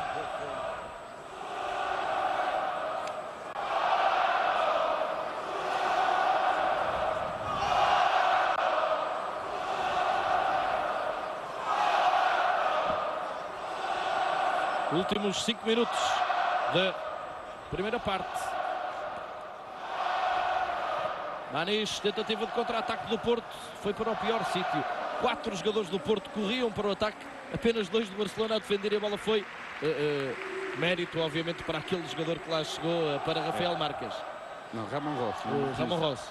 Speaker 1: Últimos 5 minutos da primeira parte. Maniche, tentativa de contra-ataque do Porto, foi para o pior sítio. 4 jogadores do Porto corriam para o ataque, apenas 2 do Barcelona a defender e a bola foi mérito, obviamente, para aquele jogador que lá chegou, para Rafael Marques.
Speaker 7: Não, Ramon Rossi.
Speaker 1: O Ramon Rossi.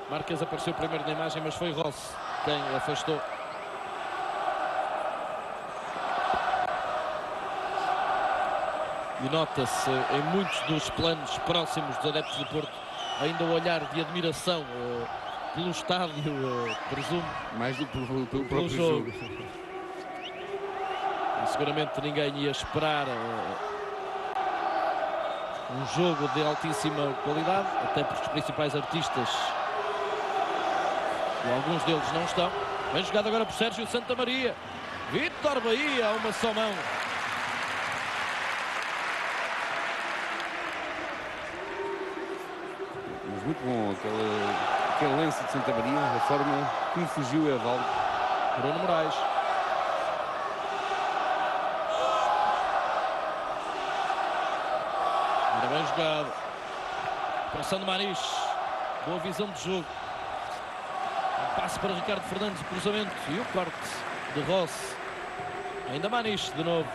Speaker 1: Marques apareceu primeiro na imagem, mas foi Rossi quem afastou. E nota-se em muitos dos planos próximos dos adeptos do Porto ainda o olhar de admiração pelo estádio, presumo.
Speaker 7: Mais do que pelo
Speaker 1: Pelo
Speaker 7: próprio
Speaker 1: jogo.
Speaker 7: jogo.
Speaker 1: E seguramente ninguém ia esperar um jogo de altíssima qualidade, até porque os principais artistas, ou alguns deles, não estão. Bem jogado agora por Sérgio Santamaria. Vítor Bahia a uma só mão.
Speaker 7: Mas muito bom aquele lance de Santamaria, a forma como fugiu Evaldo.
Speaker 1: Bruno Moraes. Era bem jogado. Pressão de Maniche. Boa visão de jogo. Um passe para Ricardo Fernandes, o cruzamento e o corte de Rossi. Ainda Maniche de novo.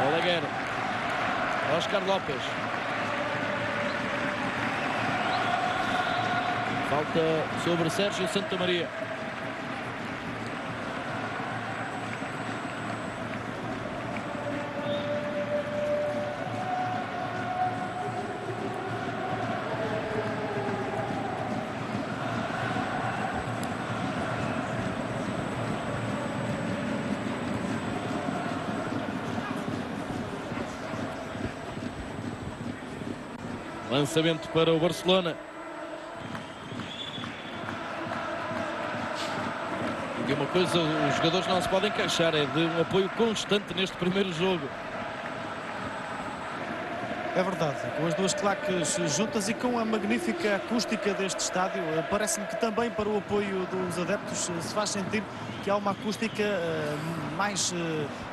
Speaker 1: Oleguer. Oscar Lopes. Falta sobre Sérgio Santamaria. Lançamento para o Barcelona. E uma coisa, os jogadores não se podem queixar, é de um apoio constante neste primeiro jogo.
Speaker 3: É verdade, com as duas claques juntas e com a magnífica acústica deste estádio, parece-me que também para o apoio dos adeptos se faz sentir que há uma acústica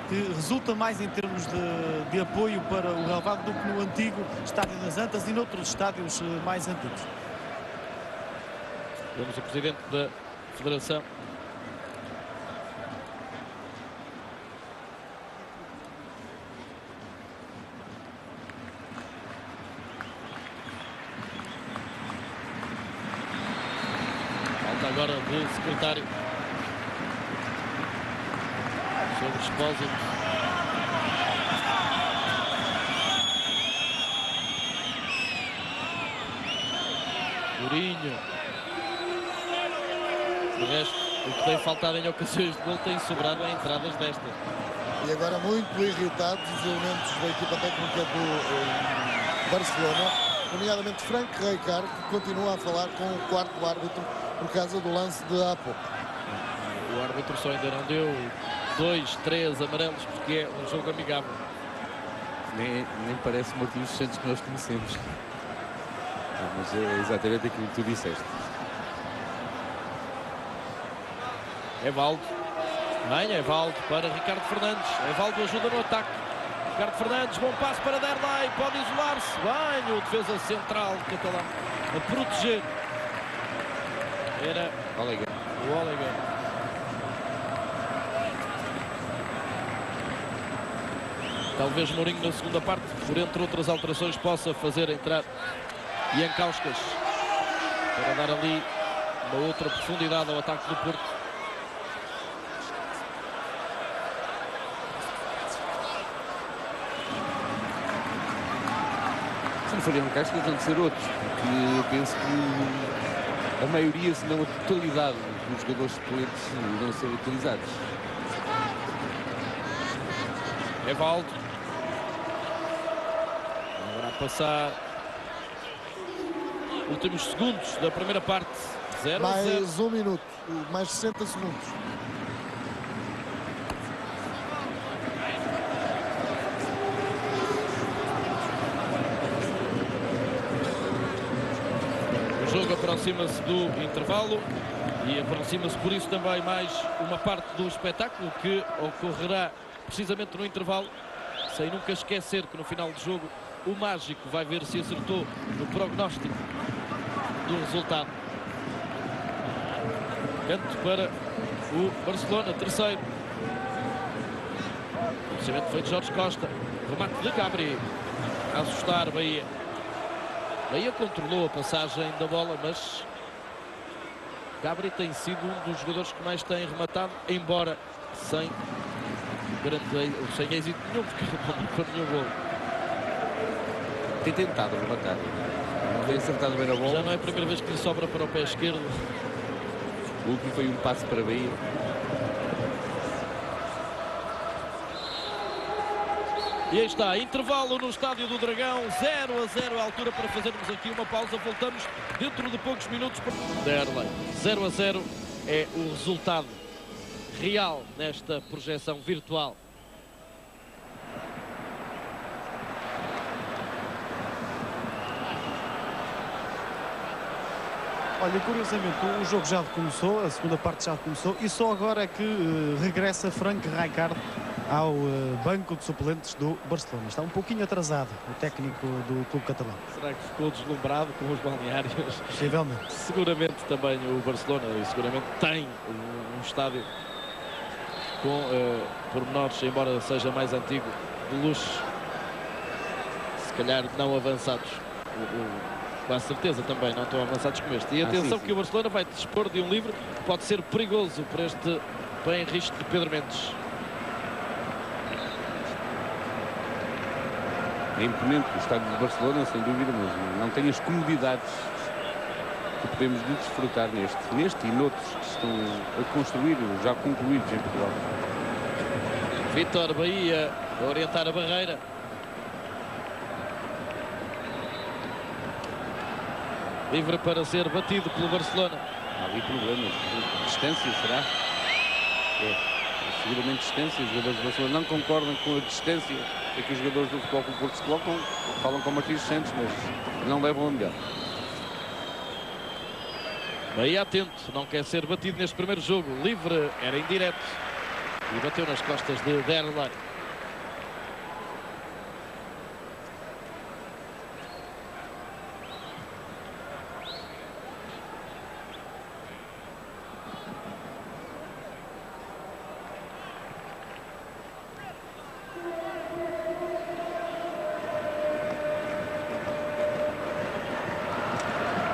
Speaker 3: que resulta mais em termos de apoio para o relevado do que no antigo Estádio das Antas e noutros estádios mais antigos.
Speaker 1: Vemos o presidente da Federação. Falta agora do secretário sobre o Expósito. Mourinho. De resto, o que tem faltado em ocasiões de gol tem sobrado em entradas destas.
Speaker 4: E agora muito irritados os elementos da equipa técnica do Barcelona, nomeadamente Frank Rijkaard, que continua a falar com o quarto árbitro por causa do lance de há pouco.
Speaker 1: O árbitro só ainda não deu 2, 3 amarelos porque é um jogo amigável.
Speaker 7: Nem parece Martins Santos que nós conhecemos. Mas é exatamente aquilo que tu disseste.
Speaker 1: Evaldo. Bem, Evaldo para Ricardo Fernandes. Evaldo ajuda no ataque. Ricardo Fernandes, bom passo para Derlei. Pode isolar-se. Bem, o defesa central catalão a proteger. Era o Oleguer. Talvez Mourinho na segunda parte, por entre outras alterações, possa fazer entrar Jankauskas para dar ali uma outra profundidade ao ataque do Porto.
Speaker 7: Se não for Jankauskas, vão ser outros, porque eu penso que a maioria, se não a totalidade dos jogadores suplentes vão ser utilizados.
Speaker 1: Evaldo. Agora a passar. Últimos segundos da primeira parte. 0-0.
Speaker 4: Mais 1 minuto, mais 60 segundos.
Speaker 1: O jogo aproxima-se do intervalo e aproxima-se por isso também mais uma parte do espetáculo que ocorrerá precisamente no intervalo, sem nunca esquecer que no final do jogo o mágico vai ver se acertou no prognóstico do resultado. Canto para o Barcelona, terceiro. Lançamento feito de Jorge Costa. Remate de Gabri. A assustar Bahia. Bahia controlou a passagem da bola, mas Gabri tem sido um dos jogadores que mais tem rematado, embora sem êxito nenhum, porque não marcou nenhum gol.
Speaker 7: Tem tentado rematar. Não tem acertado bem na bola.
Speaker 1: Já não é a primeira vez que lhe sobra para o pé esquerdo.
Speaker 7: O último foi um passe para a Bahia.
Speaker 1: E aí está, intervalo no Estádio do Dragão, 0-0, a altura para fazermos aqui uma pausa. Voltamos dentro de poucos minutos. Derlei, 0-0 é o resultado real nesta projeção virtual.
Speaker 3: Olha, curiosamente, o jogo já começou, a segunda parte já começou e só agora é que regressa Frank Rijkaard ao banco de suplentes do Barcelona. Está um pouquinho atrasado o técnico do clube catalão.
Speaker 1: Será que ficou deslumbrado com os balneários?
Speaker 3: Possivelmente.
Speaker 1: Seguramente também o Barcelona e seguramente tem um estádio com pormenores, embora seja mais antigo, de luxo, se calhar não avançados. Com a certeza também não estão avançados como este. E atenção
Speaker 7: sim.
Speaker 1: que o Barcelona vai dispor de um livro que pode ser perigoso para este bem risco de Pedro Mendes.
Speaker 7: É imponente o estádio de Barcelona, sem dúvida, mas não tem as comodidades que podemos desfrutar neste e noutros que estão a construir, já concluídos em Portugal.
Speaker 1: Vítor Bahia a orientar a barreira. Livre para ser batido pelo Barcelona.
Speaker 7: Há ali problemas. Distância, será? É. Seguramente distância. Os jogadores do Barcelona não concordam com a distância a que os jogadores do Futebol Clube do Porto se colocam. Falam com Martins Santos, mas não levam a melhor.
Speaker 1: Bahia atento, não quer ser batido neste primeiro jogo. Livre, era indireto. E bateu nas costas de Derlei.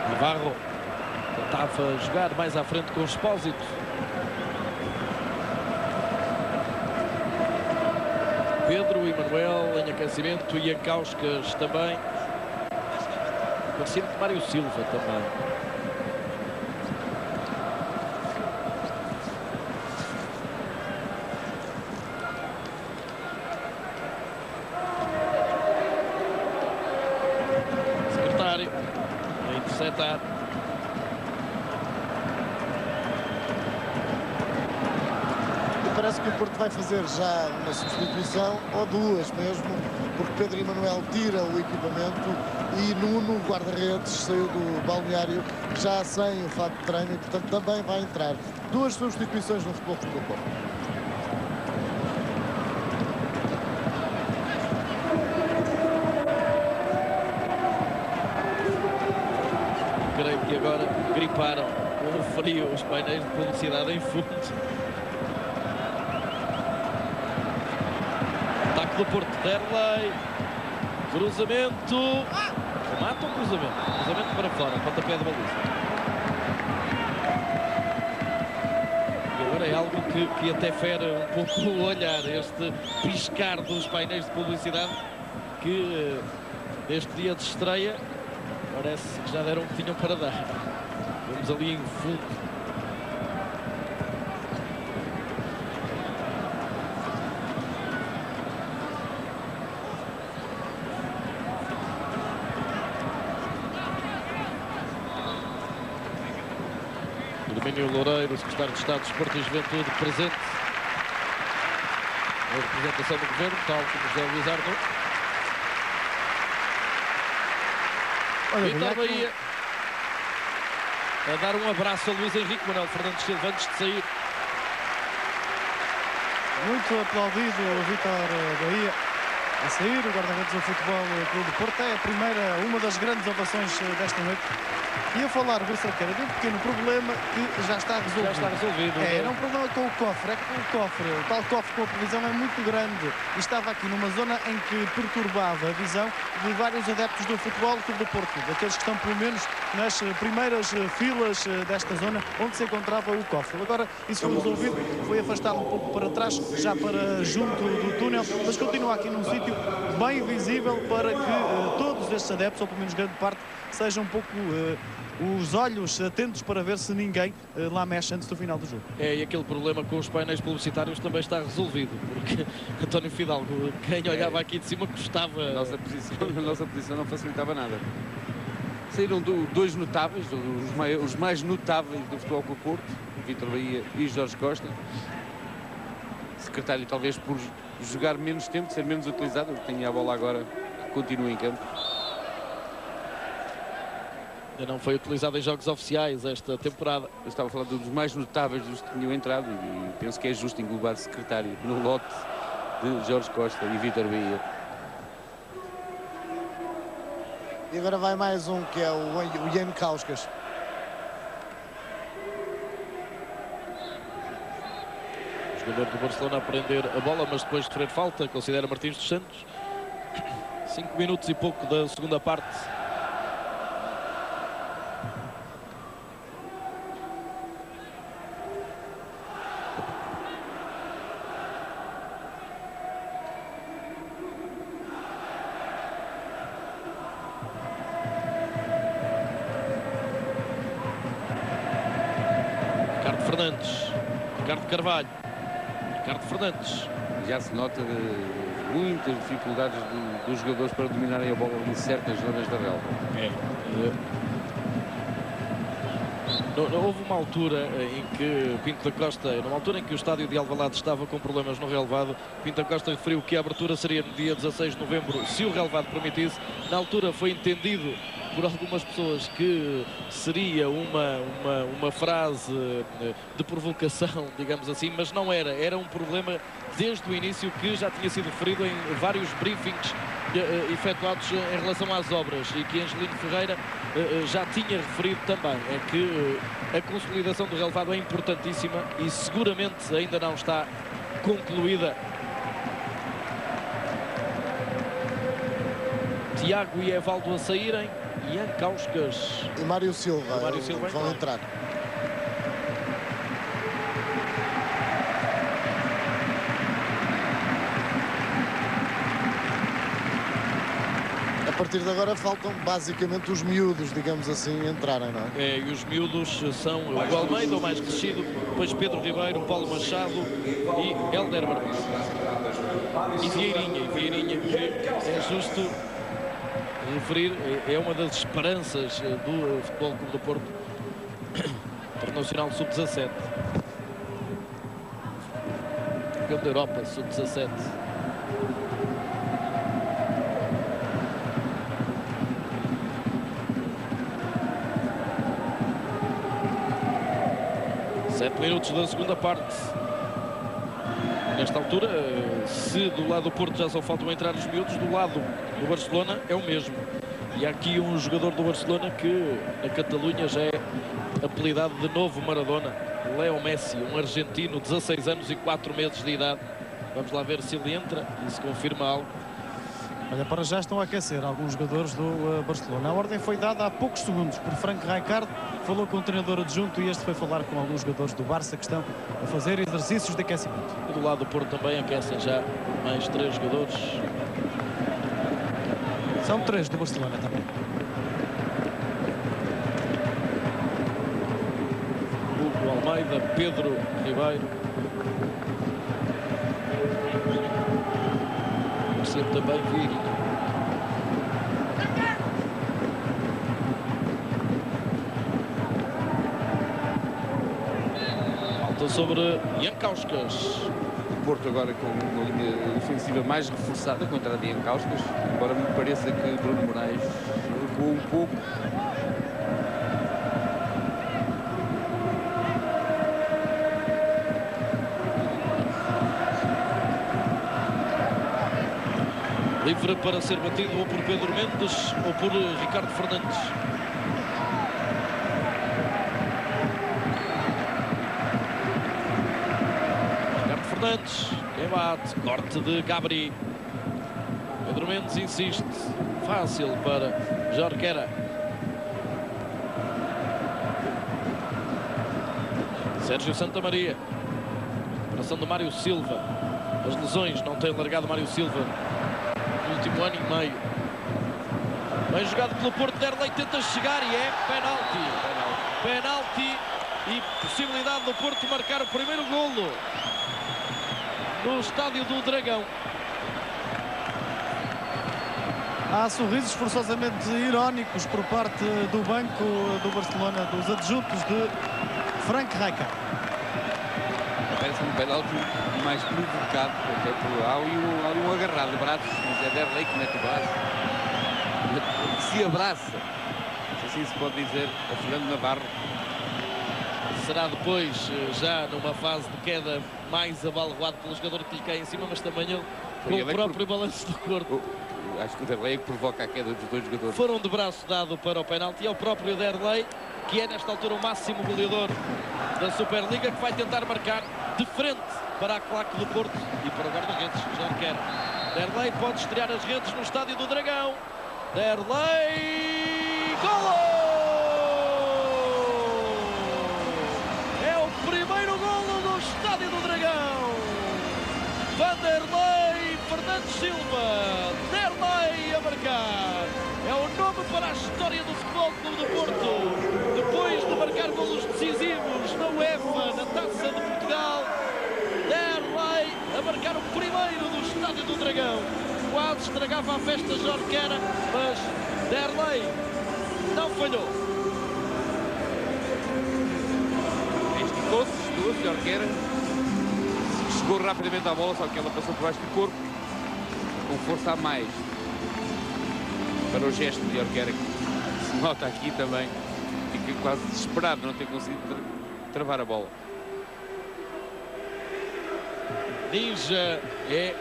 Speaker 1: Navarro tentava jogar mais à frente com o Expósito. Pedro e Manuel em aquecimento e Ancauscas também. Parecia que Mário Silva também. Secretário a interceptar.
Speaker 4: Parece que o Porto vai fazer já uma substituição, ou duas mesmo, porque Pedro Emanuel tira o equipamento e Nuno, guarda-redes, saiu do balneário já sem o fato de treino e, portanto, também vai entrar. Duas substituições no Futebol Clube do Porto.
Speaker 1: Creio que agora griparam com o frio os painéis de publicidade em fundo. Ataque do Porto, Derlei, cruzamento, remata o cruzamento para fora, pontapé de baliza. E agora é algo que até fere um pouco o olhar, este piscar dos painéis de publicidade que neste dia de estreia parece que já deram o que tinham para dar. Vamos ali em fundo. Domínio Loureiro, secretário de Estado de Desporto e Juventude, presente na representação do governo, tal como José Luís Arnaud. Vítor Bahia a dar um abraço a Luís Henrique. Manuel Fernandes Silva antes de sair.
Speaker 3: Muito aplaudido o Vítor Bahia a sair, o guarda-redes do Futebol Clube do Porto. É a primeira, uma das grandes ovações desta noite. E a falar, Rui Cerqueira, de um pequeno problema que já está resolvido.
Speaker 1: Já está resolvido.
Speaker 3: Era um problema com o cofre. É que o cofre, o tal cofre com a previsão é muito grande. E estava aqui numa zona em que perturbava a visão de vários adeptos do Futebol Clube do Porto. Daqueles que estão pelo menos nas primeiras filas desta zona onde se encontrava o cofre. Agora isso foi resolvido. Foi afastado um pouco para trás, já para junto do túnel. Mas continua aqui num sítio bem visível para que todos estes adeptos, ou pelo menos grande parte, sejam um pouco os olhos atentos para ver se ninguém lá mexe antes do final do jogo.
Speaker 1: E aquele problema com os painéis publicitários também está resolvido, porque António Fidalgo, quem olhava aqui de cima, gostava.
Speaker 7: A nossa posição não facilitava nada. Saíram dois notáveis, os mais notáveis do Futebol Clube do Porto, Vítor Bahia e Jorge Costa. Secretário, talvez por jogar menos tempo, ser menos utilizado, tem a bola agora, continua em campo.
Speaker 1: Ainda não foi utilizado em jogos oficiais esta temporada.
Speaker 7: Eu estava a falar dos mais notáveis dos que tinham entrado e penso que é justo englobar secretário no lote de Jorge Costa e Vítor Bahia.
Speaker 4: E agora vai mais um, que é o Jan Kauskas.
Speaker 1: O jogador do Barcelona a prender a bola, mas depois de sofrer falta, considera Martins dos Santos. 5 minutos e pouco da segunda parte. Ricardo Fernandes, Ricardo Carvalho, Ricardo Fernandes.
Speaker 7: Já se nota muitas dificuldades dos jogadores para dominarem a bola em certas zonas da relva.
Speaker 1: Houve uma altura em que Pinto da Costa, numa altura em que o estádio de Alvalade estava com problemas no relevado, Pinto da Costa referiu que a abertura seria no dia 16 de novembro, se o relevado permitisse. Na altura foi entendido por algumas pessoas que seria uma frase de provocação, digamos assim, mas não era. Era um problema desde o início que já tinha sido referido em vários briefings efetuados em relação às obras e que Angelino Ferreira já tinha referido também. É que a consolidação do relevado é importantíssima e seguramente ainda não está concluída. Tiago e Evaldo a saírem. Jan Kauskas
Speaker 4: E Mário Silva, vão entrar. A partir de agora faltam basicamente os miúdos, digamos assim, entrarem, não é?
Speaker 1: E os miúdos são o Almeida, o mais crescido, depois Pedro Ribeiro, Paulo Machado e Hélder Barbosa. E Vieirinha, que é justo referir, é uma das esperanças do Futebol Clube do Porto. Internacional Sub-17. Campeão da Europa, Sub-17. Sete minutos da segunda parte. Nesta altura, se do lado do Porto já só faltam entrar os miúdos, do lado do Barcelona é o mesmo. E há aqui um jogador do Barcelona que na Catalunha já é apelidado de novo Maradona, Leo Messi, um argentino, 16 anos e 4 meses de idade. Vamos lá ver se ele entra e se confirma algo.
Speaker 3: Olha, para já estão a aquecer alguns jogadores do Barcelona. A ordem foi dada há poucos segundos por Frank Rijkaard, falou com o treinador adjunto e este foi falar com alguns jogadores do Barça que estão a fazer exercícios de aquecimento.
Speaker 1: E do lado do Porto também aquecem já mais 3 jogadores.
Speaker 3: São 3 do Barcelona também.
Speaker 1: Hugo Almeida, Pedro Ribeiro. Também Vieirinha. Falta sobre Jan Kauskas.
Speaker 7: O Porto agora com uma linha ofensiva mais reforçada contra a de Jan Kauskas, embora me pareça que Bruno Moraes recuou um pouco.
Speaker 1: Livre para ser batido ou por Pedro Mendes ou por Ricardo Fernandes. Ricardo Fernandes, quem bate, corte de Gabri. Pedro Mendes insiste, fácil para Jorquera. Sérgio Santamaria. Operação de Mário Silva. As lesões não têm largado Mário Silva. ano e meio. Bem jogado pelo Porto, Derlei tenta chegar e é penalti. Penalti e possibilidade do Porto marcar o primeiro golo no estádio do Dragão.
Speaker 3: Há sorrisos forçosamente irónicos por parte do banco do Barcelona, dos adjuntos de Frank Rijkaard.
Speaker 7: Parece um penalti mais provocado, até por há ali um agarrado de braços, mas é Derlei que mete o braço, que se abraça, se assim se pode dizer, a Fernando Navarro.
Speaker 1: Será depois, já numa fase de queda, mais abalroado pelo jogador que lhe cai em cima, mas também ele com o próprio balanço do corpo.
Speaker 7: Acho que o Derlei é que provoca a queda dos dois jogadores.
Speaker 1: Foram de braço dado para o penalti e é o próprio Derlei, que é nesta altura o máximo goleador da Superliga, que vai tentar marcar de frente para a claque do Porto e para o guarda-redes, Jorge Quer. Derlei pode estrear as redes no estádio do Dragão. Derlei, golo! É o primeiro golo do estádio do Dragão. Vanderlei Fernandes Silva, Derlei a marcar. É o nome para a história do Futebol Clube do Porto. Depois de marcar golos decisivos na UEFA, na Taça de Portugal, Derlei a marcar o primeiro do estádio do Dragão. Quase estragava a festa Jorge Quera, mas Derlei não falhou.
Speaker 7: Esticou-se, Jorge Quera. Chegou rapidamente à bola, só que ela passou por baixo do corpo, com força a mais. Para o gesto de Jorge Quera, que se nota aqui também, fica quase desesperado de não ter conseguido travar a bola.
Speaker 1: Ninja é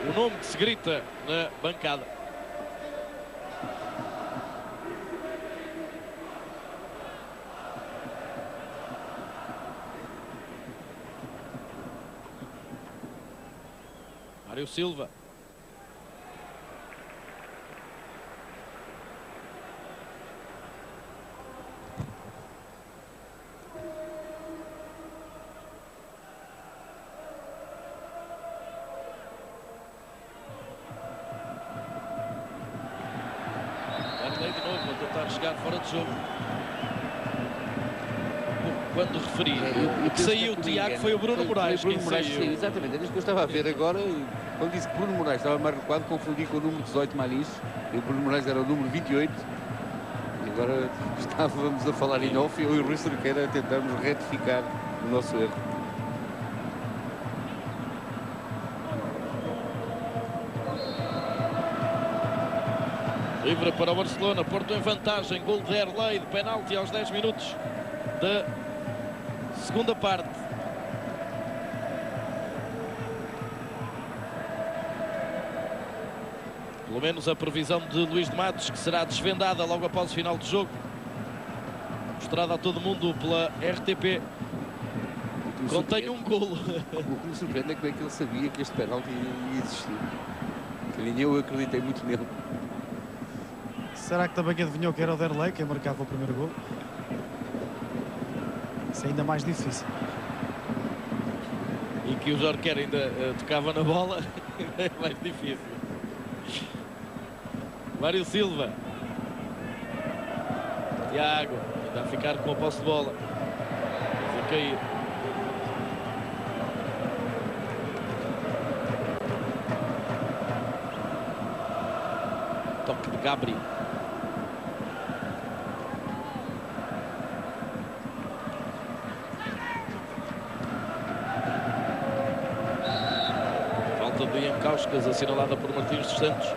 Speaker 1: o nome que se grita na bancada. Mário Silva. Derlei de novo a tentar chegar fora de jogo. Quando referi o que saiu o Tiago foi o Bruno Moraes.
Speaker 7: Bruno Moraes saiu, exatamente. É isso que eu estava a ver agora. Quando disse que Bruno Moraes estava mais recuado, confundi com o número 18 Manis. E o Bruno Moraes era o número 28. E agora estávamos a falar em off e eu e o Rui Cerqueira tentamos retificar o nosso erro.
Speaker 1: Livre para o Barcelona, Porto em vantagem, gol de Derlei de penalti aos 10 minutos da segunda parte. Pelo menos a previsão de Luís de Matos, que será desvendada logo após o final do jogo, mostrada a todo mundo pela RTP, contém um golo.
Speaker 7: O que me surpreende é como é que ele sabia que este penalti ia existir. Que nem eu acreditei muito nele.
Speaker 3: Será que também adivinhou que era o Derlei quem marcava o primeiro gol? Isso é ainda mais difícil.
Speaker 1: E que o Jorge Quer ainda tocava na bola, é mais difícil. Mário Silva. Tiago, ainda a ficar com a posse de bola. Vai cair. Toque de Gabri. Falta de Encauscas, assinalada por Martins dos Santos.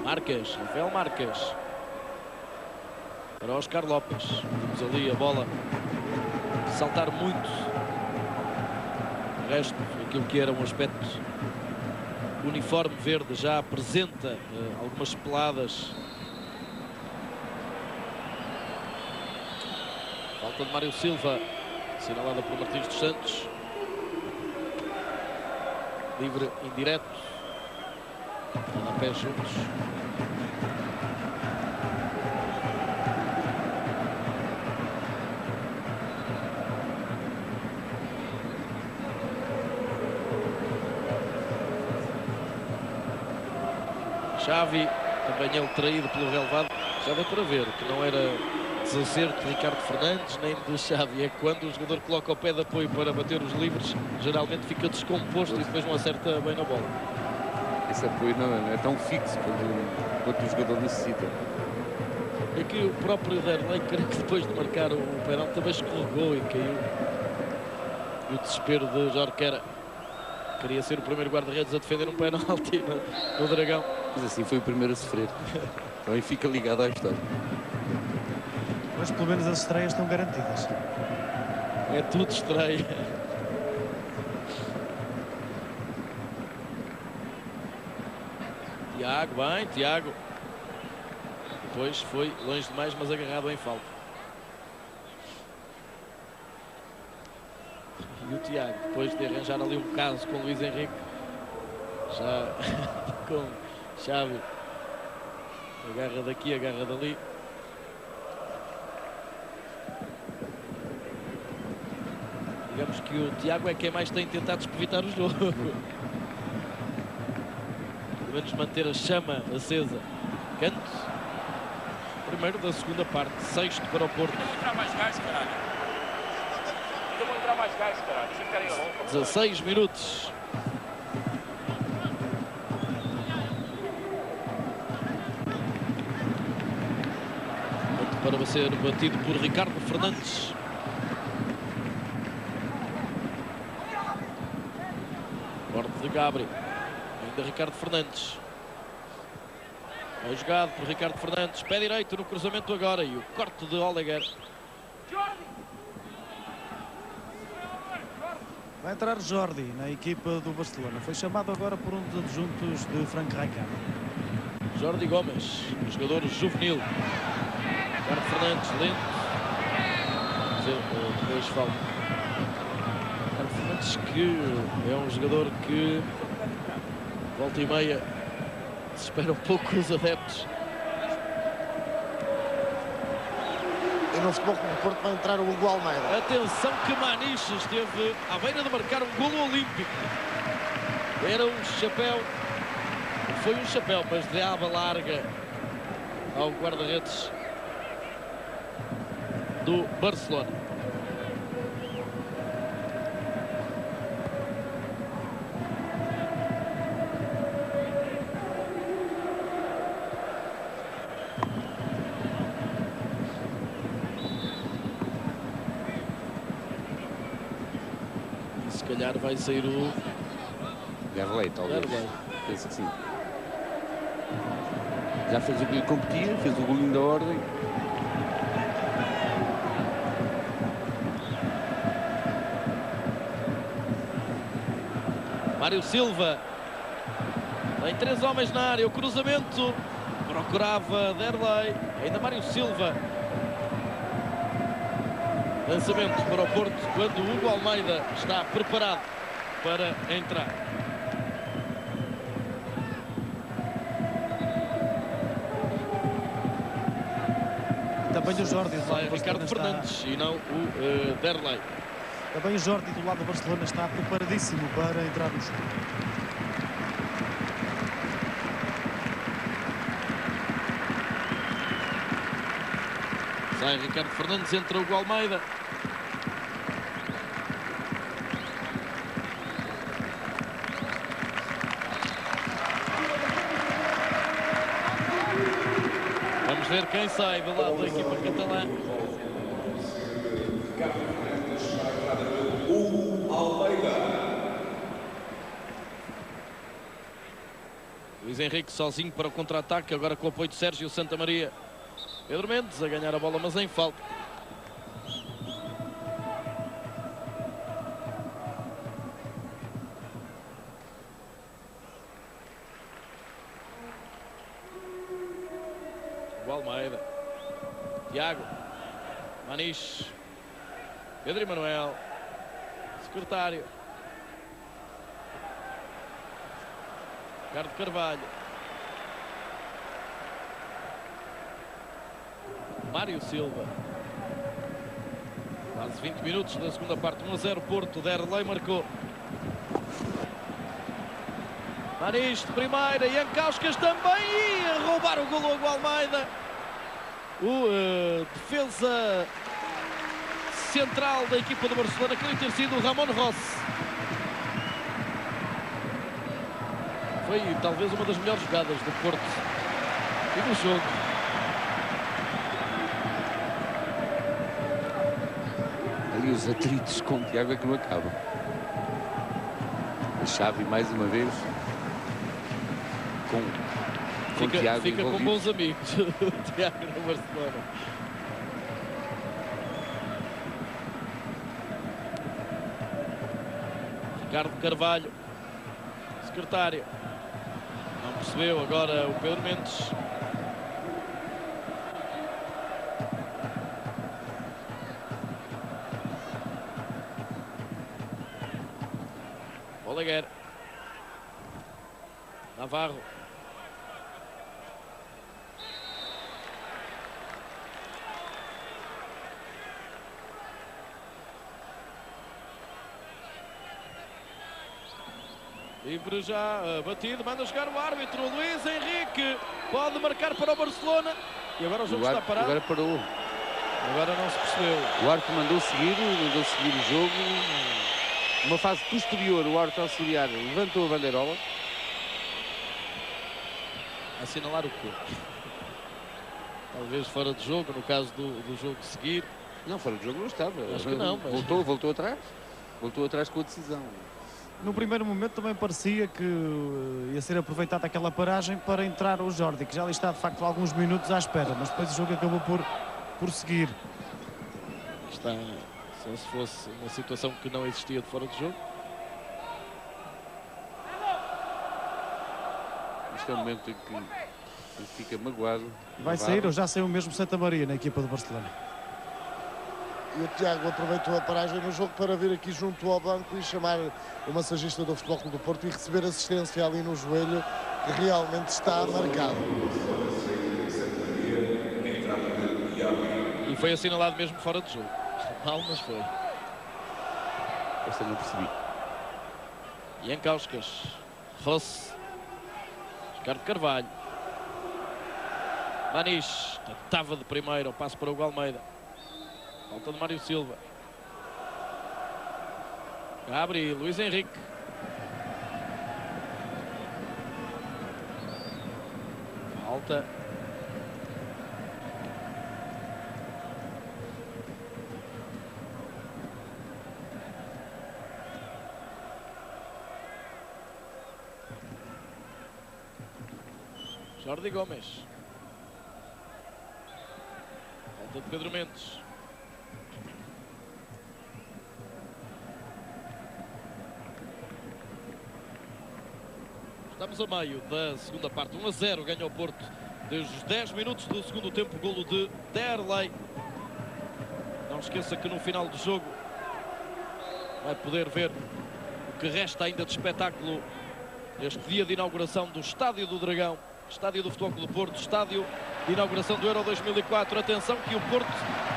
Speaker 1: Marques, Rafael Marques. Para Oscar Lopes. Temos ali a bola saltar muito. O resto, aquilo que era um aspecto uniforme verde, já apresenta algumas peladas. Falta de Mário Silva, assinalada por Martins dos Santos. Livre indireto. A pé juntos. Xavi, também ele traído pelo relevado. Já deu para ver que não era desacerto de Ricardo Fernandes nem do Xavi. É que quando o jogador coloca o pé de apoio para bater os livres, geralmente fica descomposto e depois não acerta bem na bola.
Speaker 7: Esse apoio não é tão fixo quanto o jogador necessita.
Speaker 1: E aqui o próprio Derlei, creio que depois de marcar o penalti também escorregou e caiu. E o desespero de Jorquera. Queria ser o primeiro guarda-redes a defender um penalti no Dragão.
Speaker 7: Mas assim foi o primeiro a sofrer. Também fica ligado à história.
Speaker 3: Mas pelo menos as estreias estão garantidas.
Speaker 1: É tudo estreia. Tiago, bem, Tiago. Depois foi longe demais, mas agarrado em falta. E o Tiago, depois de arranjar ali um caso com o Luís Henrique, já com Xavi. Agarra daqui, agarra dali. Digamos que o Tiago é quem mais tem tentado despovitar o jogo. Pelo menos manter a chama acesa. Canto. Primeiro da segunda parte. Sexto para o Porto.
Speaker 8: Vou entrar mais gás, caralho. Eu vou entrar mais gás, caralho. Deixa eu ficar aí longe.
Speaker 1: 16 minutos. Para ser batido por Ricardo Fernandes. Corte de Gabri. Ainda Ricardo Fernandes. É jogado por Ricardo Fernandes. Pé direito no cruzamento agora. E o corte de Oleguer.
Speaker 3: Vai entrar Jordi na equipa do Barcelona. Foi chamado agora por um dos adjuntos de Frank Rijkaard.
Speaker 1: Jordi Gomes, jogador juvenil. Ricardo Fernandes, lento. Depois falta. Ricardo Fernandes, que é um jogador que volta e meia se espera um pouco os adeptos.
Speaker 4: E no Futebol Clube do Porto vai entrar o Hugo Almeida.
Speaker 1: Atenção que Maniche esteve à beira de marcar um golo olímpico. Era um chapéu, foi um chapéu, mas de aba larga ao guarda-redes do Barcelona. Se calhar vai sair o
Speaker 7: Derlei, talvez.
Speaker 1: Derlei.
Speaker 7: Penso que sim. Já fez o que lhe competia, fez o golinho da ordem.
Speaker 1: Mário Silva. Tem 3 homens na área. O cruzamento. Procurava Derlei. Ainda Mário Silva. Lançamento para o Porto quando o Hugo Almeida está preparado para entrar.
Speaker 3: Também o Jordi do lado
Speaker 1: Sai
Speaker 3: do
Speaker 1: Ricardo
Speaker 3: Barcelona
Speaker 1: Fernandes e não o Derlei.
Speaker 3: Também o Jordi do lado do Barcelona está preparadíssimo para entrar no jogo.
Speaker 1: Sai Ricardo Fernandes, entra o Hugo Almeida. Vamos ver quem sai do lado da equipa catalã. Luís Henrique sozinho para o contra-ataque, agora com o apoio de Sérgio Santamaria. Pedro Mendes a ganhar a bola, mas em falta. O Almeida. Tiago. Maniche. Pedro Emanuel. Secretário. Ricardo Carvalho. Mário Silva. Quase 20 minutos da segunda parte. 1-0 Porto. Derlei marcou. Manis de primeira, Jankauskas também, e a roubar o golo ao Almeida. O defesa central da equipa do Barcelona, que deve ter sido o Ramon Rossi. Foi talvez uma das melhores jogadas do Porto e do jogo.
Speaker 7: Ali os atritos com o Tiago é que não acabam. A Xavi mais uma vez com o Tiago
Speaker 1: fica com
Speaker 7: envolvido.
Speaker 1: bons amigos o Tiago no Barcelona. Ricardo Carvalho, secretário. Não percebeu agora o Pedro Mendes. Oleguer. Navarro. Livre já, batido, manda jogar o árbitro. Luís Henrique pode marcar para o Barcelona. E agora o jogo está parado.
Speaker 7: Agora parou.
Speaker 1: Agora não se percebeu.
Speaker 7: O árbitro mandou seguir o jogo. Uma fase posterior, o árbitro auxiliar levantou a bandeirola.
Speaker 1: Assinalar o quê? Talvez fora de jogo, no caso do jogo seguir.
Speaker 7: Não, fora de jogo não estava.
Speaker 1: Acho que não, mas...
Speaker 7: Voltou atrás. Voltou atrás com a decisão.
Speaker 3: No primeiro momento também parecia que ia ser aproveitada aquela paragem para entrar o Jordi, que já ali está de facto alguns minutos à espera, mas depois o jogo acabou por seguir.
Speaker 1: Está, só se fosse uma situação que não existia de fora de jogo.
Speaker 7: Este é o momento em que ele fica magoado.
Speaker 3: Vai sair ou já saiu mesmo Santa Maria na equipa do Barcelona?
Speaker 4: E o Tiago aproveitou a paragem no jogo para vir aqui junto ao banco e chamar o massagista do Futebol Clube do Porto e receber assistência ali no joelho, que realmente está marcado.
Speaker 1: E foi assinalado mesmo fora de jogo. Mal, mas foi.
Speaker 7: Esta não percebi.
Speaker 1: Jankauskas, Rossi, Ricardo Carvalho, Manis, tentava de primeira, o passo para o Almeida. Falta de Mário Silva. Gabri, Luís Henrique. Falta. Jordi Gomes. Falta de Pedro Mendes. Estamos a meio da segunda parte. 1-0 ganha o Porto desde os 10 minutos do segundo tempo. Golo de Derlei. Não esqueça que no final do jogo vai poder ver o que resta ainda de espetáculo neste dia de inauguração do Estádio do Dragão, Estádio do Futebol Clube do Porto, estádio de inauguração do Euro 2004. Atenção que o Porto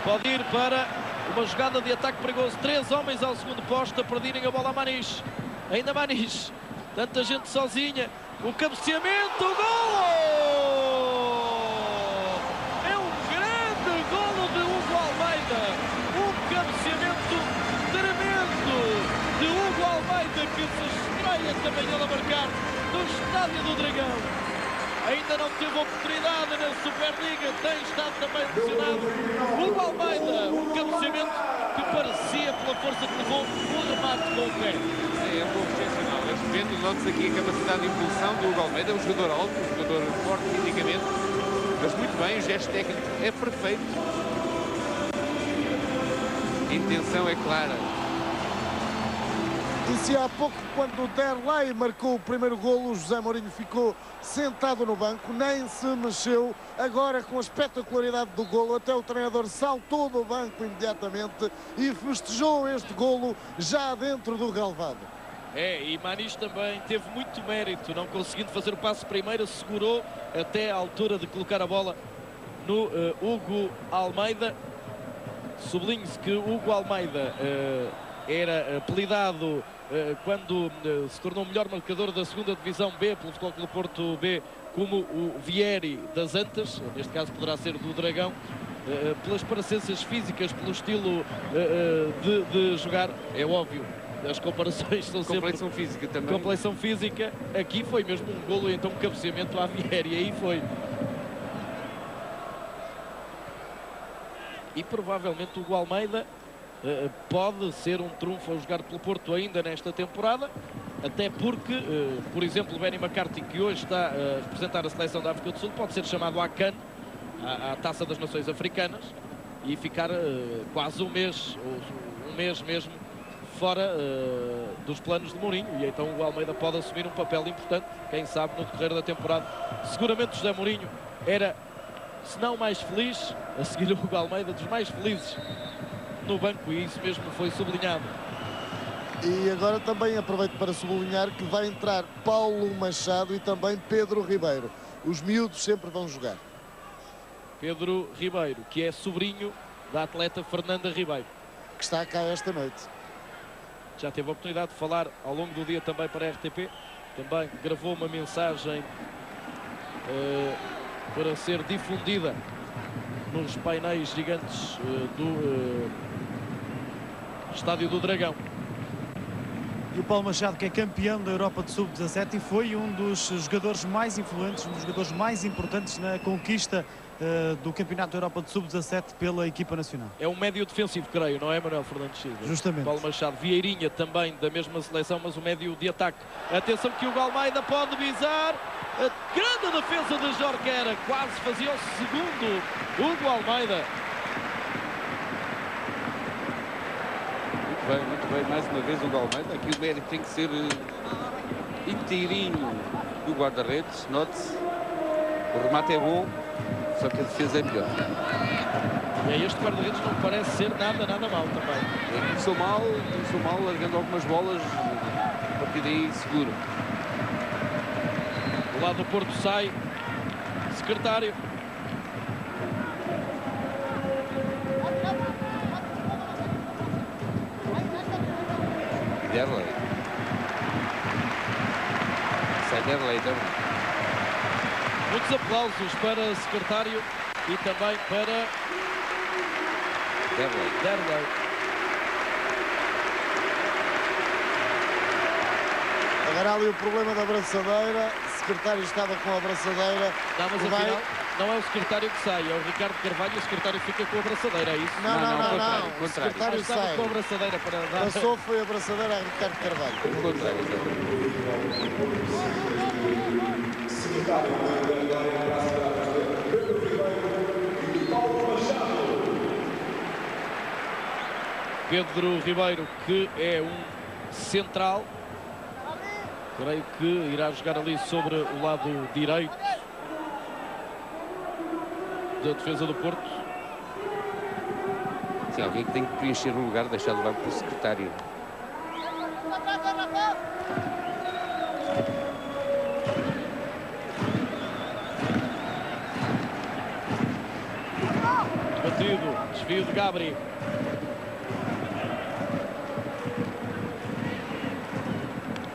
Speaker 1: pode ir para uma jogada de ataque perigoso. 3 homens ao segundo posto a perderem a bola a Manis. Ainda Manis. Tanta gente sozinha. O cabeceamento, golo! É um grande golo de Hugo Almeida. Um cabeceamento tremendo de Hugo Almeida, que se estreia também ele a marcar no Estádio do Dragão. Ainda não teve oportunidade na Superliga, tem estado também lesionado. Hugo Almeida, um cabeceamento que parecia, pela força que levou, um remate com o pé.
Speaker 7: É um gol excepcional. Neste momento, nota-se aqui a capacidade de impulsão do Hugo Almeida, é um jogador alto, um jogador forte fisicamente, mas muito bem, o gesto técnico é perfeito. A intenção é clara.
Speaker 4: Disse há pouco que quando o Derlei marcou o primeiro golo, o José Mourinho ficou sentado no banco, nem se mexeu. Agora, com a espetacularidade do golo, até o treinador saltou do banco imediatamente e festejou este golo já dentro do relvado.
Speaker 1: E Manis também teve muito mérito, não conseguindo fazer o passo primeiro, segurou até a altura de colocar a bola no Hugo Almeida. Sublinhe-se que Hugo Almeida era apelidado quando se tornou o melhor marcador da segunda divisão B pelo Futebol Clube do Porto B, como o Vieri das Antas, neste caso poderá ser do Dragão, pelas parecenças físicas, pelo estilo de jogar, é óbvio. As comparações são sempre...
Speaker 7: Complexão física também.
Speaker 1: Complexão física. Aqui foi mesmo um golo, então um cabeceamento à Vieri, aí foi. E provavelmente o Almeida pode ser um trunfo a jogar pelo Porto ainda nesta temporada, até porque, por exemplo, o Benny McCarthy, que hoje está a representar a seleção da África do Sul, pode ser chamado à CAN, à Taça das Nações Africanas, e ficar quase um mês, ou um mês mesmo, fora dos planos de Mourinho, e então o Almeida pode assumir um papel importante, quem sabe, no decorrer da temporada. Seguramente José Mourinho era, se não mais feliz, a seguir o Hugo Almeida, dos mais felizes no banco, e isso mesmo foi sublinhado.
Speaker 4: E agora também aproveito para sublinhar que vai entrar Paulo Machado e também Pedro Ribeiro. Os miúdos sempre vão jogar.
Speaker 1: Pedro Ribeiro, que é sobrinho da atleta Fernanda Ribeiro,
Speaker 4: Que está cá esta noite.
Speaker 1: já teve a oportunidade de falar ao longo do dia também para a RTP, também gravou uma mensagem para ser difundida nos painéis gigantes do Estádio do Dragão.
Speaker 3: E o Paulo Machado, que é campeão da Europa de Sub-17 e foi um dos jogadores mais influentes, um dos jogadores mais importantes na conquista do Campeonato da Europa de Sub-17 pela equipa nacional.
Speaker 1: É um médio defensivo, creio, não é, Manuel Fernandes Silva?
Speaker 3: Justamente.
Speaker 1: Paulo Machado, Vieirinha também da mesma seleção, mas o médio de ataque. Atenção que o Almeida pode visar. A grande defesa de Jorquera, quase fazia o segundo. Hugo Almeida.
Speaker 7: Muito bem, mais uma vez o Almeida. Aqui o médico tem que ser inteirinho do guarda-redes, note-se. O remate é bom, só que a defesa é melhor.
Speaker 1: E este guarda-redes não parece ser nada mal também.
Speaker 7: Começou mal, largando algumas bolas, a partir daí seguro.
Speaker 1: Do lado do Porto sai Secretário.
Speaker 7: Derlei. Sai Derlei.
Speaker 1: Muitos aplausos para Secretário e também para Derlei.
Speaker 4: Agora ali o problema da abraçadeira. Secretário estava com a abraçadeira.
Speaker 1: Não, mas afinal não é o Secretário que sai, é o Ricardo Carvalho e o Secretário fica com a abraçadeira, é isso?
Speaker 4: Não. O Secretário
Speaker 1: Estava
Speaker 4: sai.
Speaker 1: com a abraçadeira para dar...
Speaker 4: Passou, foi a abraçadeira a Ricardo Carvalho.
Speaker 7: O contrário.
Speaker 1: Pedro Ribeiro, que é um central, creio que irá jogar ali sobre o lado direito da defesa do Porto.
Speaker 7: Sim, alguém que tem que preencher o lugar, deixar de levar para o Secretário.
Speaker 1: Batido, desvio de Gabri.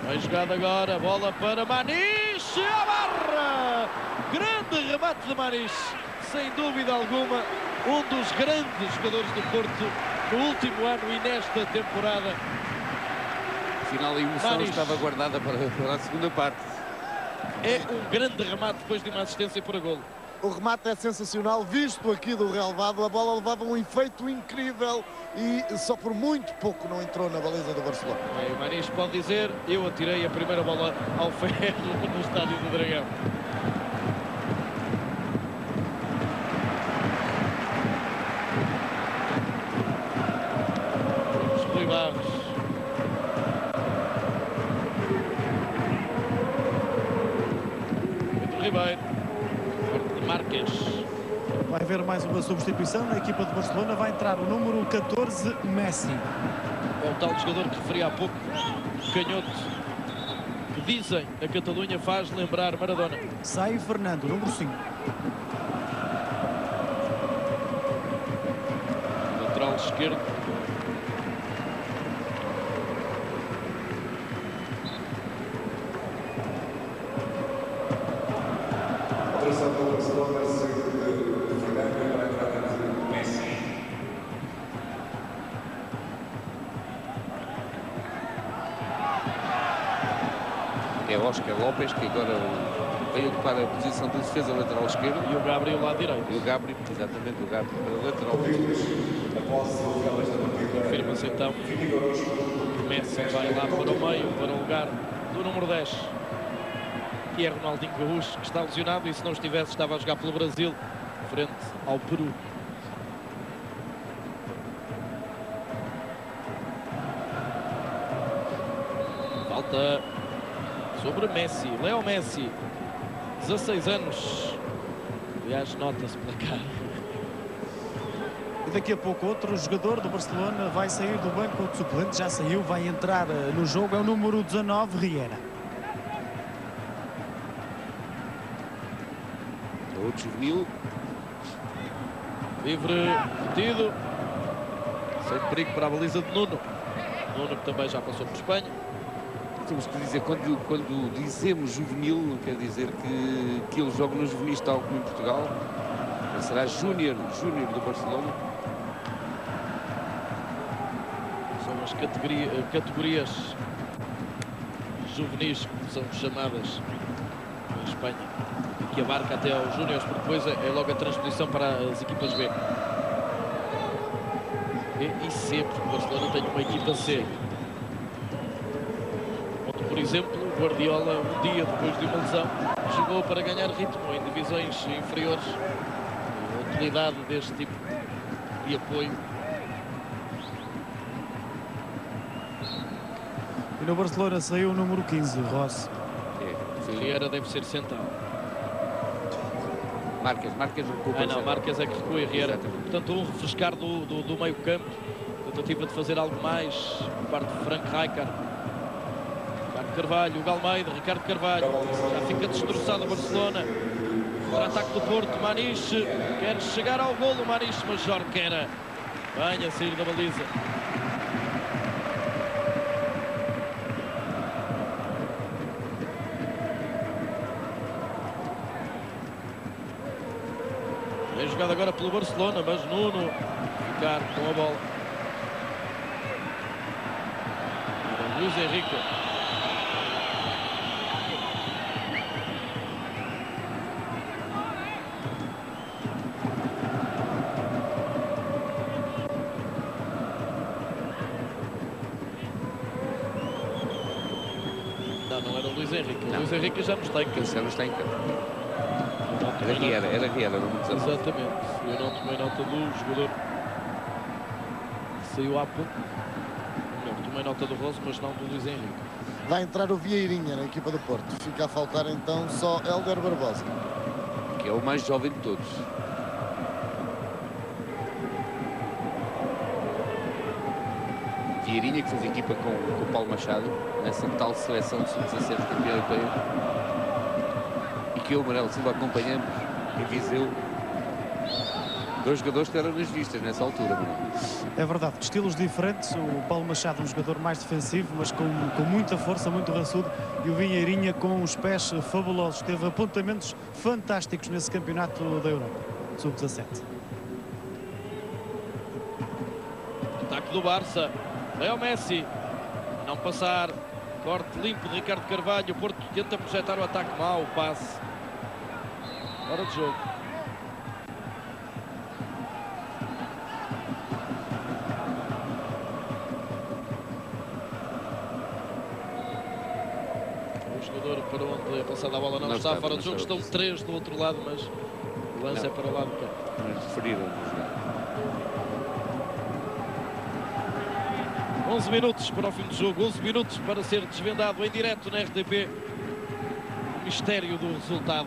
Speaker 1: Vai jogada agora, bola para Maniche, a barra! Grande remate de Maniche, sem dúvida alguma, um dos grandes jogadores do Porto no último ano e nesta temporada.
Speaker 7: Afinal, a emoção
Speaker 1: Maniche
Speaker 7: estava guardada para a segunda parte.
Speaker 1: É um grande remate depois de uma assistência para golo.
Speaker 4: O remate é sensacional, visto aqui do relvado, a bola levava um efeito incrível e só por muito pouco não entrou na baliza do Barcelona.
Speaker 1: O Maniche pode dizer, eu atirei a primeira bola ao ferro no Estádio do Dragão. Rui Barros. Pedro Ribeiro. Marques.
Speaker 3: Vai haver mais uma substituição na equipa de Barcelona. Vai entrar o número 14, Messi.
Speaker 1: É o tal jogador que referi há pouco, canhoto, que dizem na Catalunha faz lembrar Maradona.
Speaker 3: Sai Fernando, número 5.
Speaker 1: Lateral esquerdo.
Speaker 7: Óscar López, que agora veio ocupar a posição de defesa lateral esquerdo.
Speaker 1: E o Gabriel lá direito.
Speaker 7: E o Gabriel, exatamente, o Gabriel para lateral direito.
Speaker 1: Confirma-se então. Messi vai lá para o meio, para o lugar do número 10. Que é Ronaldinho Gaúcho, que está lesionado e se não estivesse estava a jogar pelo Brasil, frente ao Peru. Falta sobre Messi, Leo Messi, 16 anos. Aliás, nota-se pela cara.
Speaker 3: E daqui a pouco outro jogador do Barcelona vai sair do banco de suplentes, já saiu, vai entrar no jogo, é o número 19, Riera.
Speaker 7: Outro juvenil.
Speaker 1: Livre, metido. Sem perigo para a baliza de Nuno. Nuno que também já passou por Espanha.
Speaker 7: Temos que dizer, quando dizemos juvenil, não quer dizer que ele joga no juvenis tal como em Portugal. Ele será júnior do Barcelona.
Speaker 1: São as categorias juvenis, que são chamadas em Espanha, que abarca até aos júniores, porque depois é logo a transposição para as equipas B. E C, porque o Barcelona tem uma equipa C. Onde, por exemplo, o Guardiola, um dia depois de uma lesão, jogou para ganhar ritmo em divisões inferiores. A utilidade deste tipo de apoio.
Speaker 3: E no Barcelona saiu o número 15, Rossi.
Speaker 1: Riera deve ser central.
Speaker 7: Marques recua.
Speaker 1: Não, Marques é que recua e Riera.
Speaker 7: Exatamente.
Speaker 1: Portanto, um refrescar do meio campo. Tentativa de fazer algo mais por parte de Frank Rijkaard. Ricardo Carvalho, o Galmeida, Ricardo Carvalho. Já fica destroçado o Barcelona. Contra-ataque do Porto, Maniche. Quer chegar ao golo, Maniche, mas Jorquera vem a sair da baliza. Bem jogado agora pelo Barcelona, mas Nuno ficar com a bola. Luís Henrique. Não era o Luís Henrique. O Luís Henrique já não está em campo.
Speaker 7: Já não está em campo. Era Riera, não me desafio.
Speaker 1: Exatamente. Eu não tomei nota do jogador que saiu há pouco. Não, tomei nota do Rosso, mas não do Luís Henrique.
Speaker 4: Vai entrar o Vieirinha na equipa do Porto. Fica a faltar então só Hélder Barbosa,
Speaker 7: Que é o mais jovem de todos. Vieirinha, que fez equipa com o Paulo Machado nessa tal seleção de sub-17 campeão europeu, e que eu, Manuel Silva, acompanhamos em Viseu. Dois jogadores que eram nas vistas nessa altura, Manuel.
Speaker 3: É verdade, estilos diferentes. O Paulo Machado, um jogador mais defensivo, mas com muita força, muito raçudo. E o Vieirinha com os pés fabulosos. Teve apontamentos fantásticos nesse campeonato da Europa, sub-17.
Speaker 1: Ataque do Barça. Leo Messi. Não passar. Corte limpo de Ricardo Carvalho. O Porto tenta projetar o ataque mau. O passe. Hora de jogo. O jogador para onde é passada a bola não está fora de jogo. Estão três do outro lado, mas o lance é para o lado do campo.
Speaker 7: Mas preferiram jogar.
Speaker 1: 11 minutos para o fim do jogo, 11 minutos para ser desvendado em direto na RTP o mistério do resultado.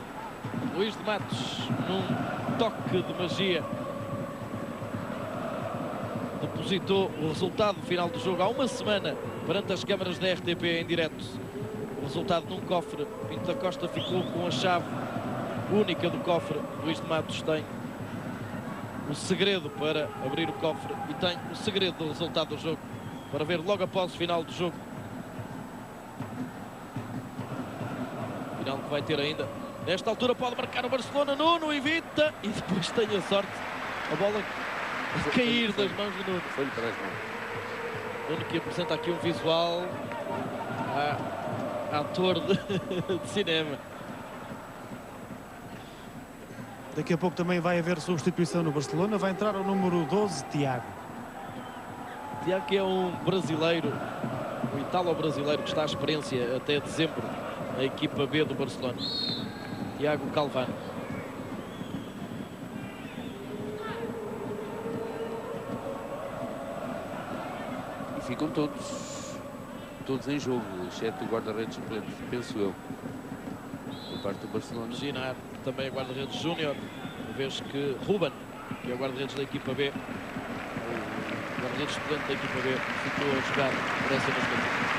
Speaker 1: Luís de Matos, num toque de magia, depositou o resultado final do jogo há uma semana perante as câmaras da RTP em direto. O resultado num cofre. Pinto da Costa ficou com a chave única do cofre. Luís de Matos tem o segredo para abrir o cofre e tem o segredo do resultado do jogo para ver logo após o final do jogo. Final que vai ter ainda. Nesta altura pode marcar o Barcelona. Nuno evita e depois tem a sorte. A bola a cair das mãos de Nuno.
Speaker 7: Foi-lhe para as mãos.
Speaker 1: Nuno que apresenta aqui um visual. ator de cinema.
Speaker 3: Daqui a pouco também vai haver substituição no Barcelona. Vai entrar o número 12, Tiago.
Speaker 1: Tiago, que é um brasileiro, um italo-brasileiro que está à experiência até dezembro na equipa B do Barcelona. Tiago Calvano.
Speaker 7: E ficam todos em jogo, exceto o guarda-redes suplente, penso eu, por parte do Barcelona.
Speaker 1: Ginar, que também é guarda-redes júnior, uma vez que Ruben, que é o guarda-redes da equipa B, o guarda-redes suplente da equipa B, ficou a jogar por essa mesma equipa.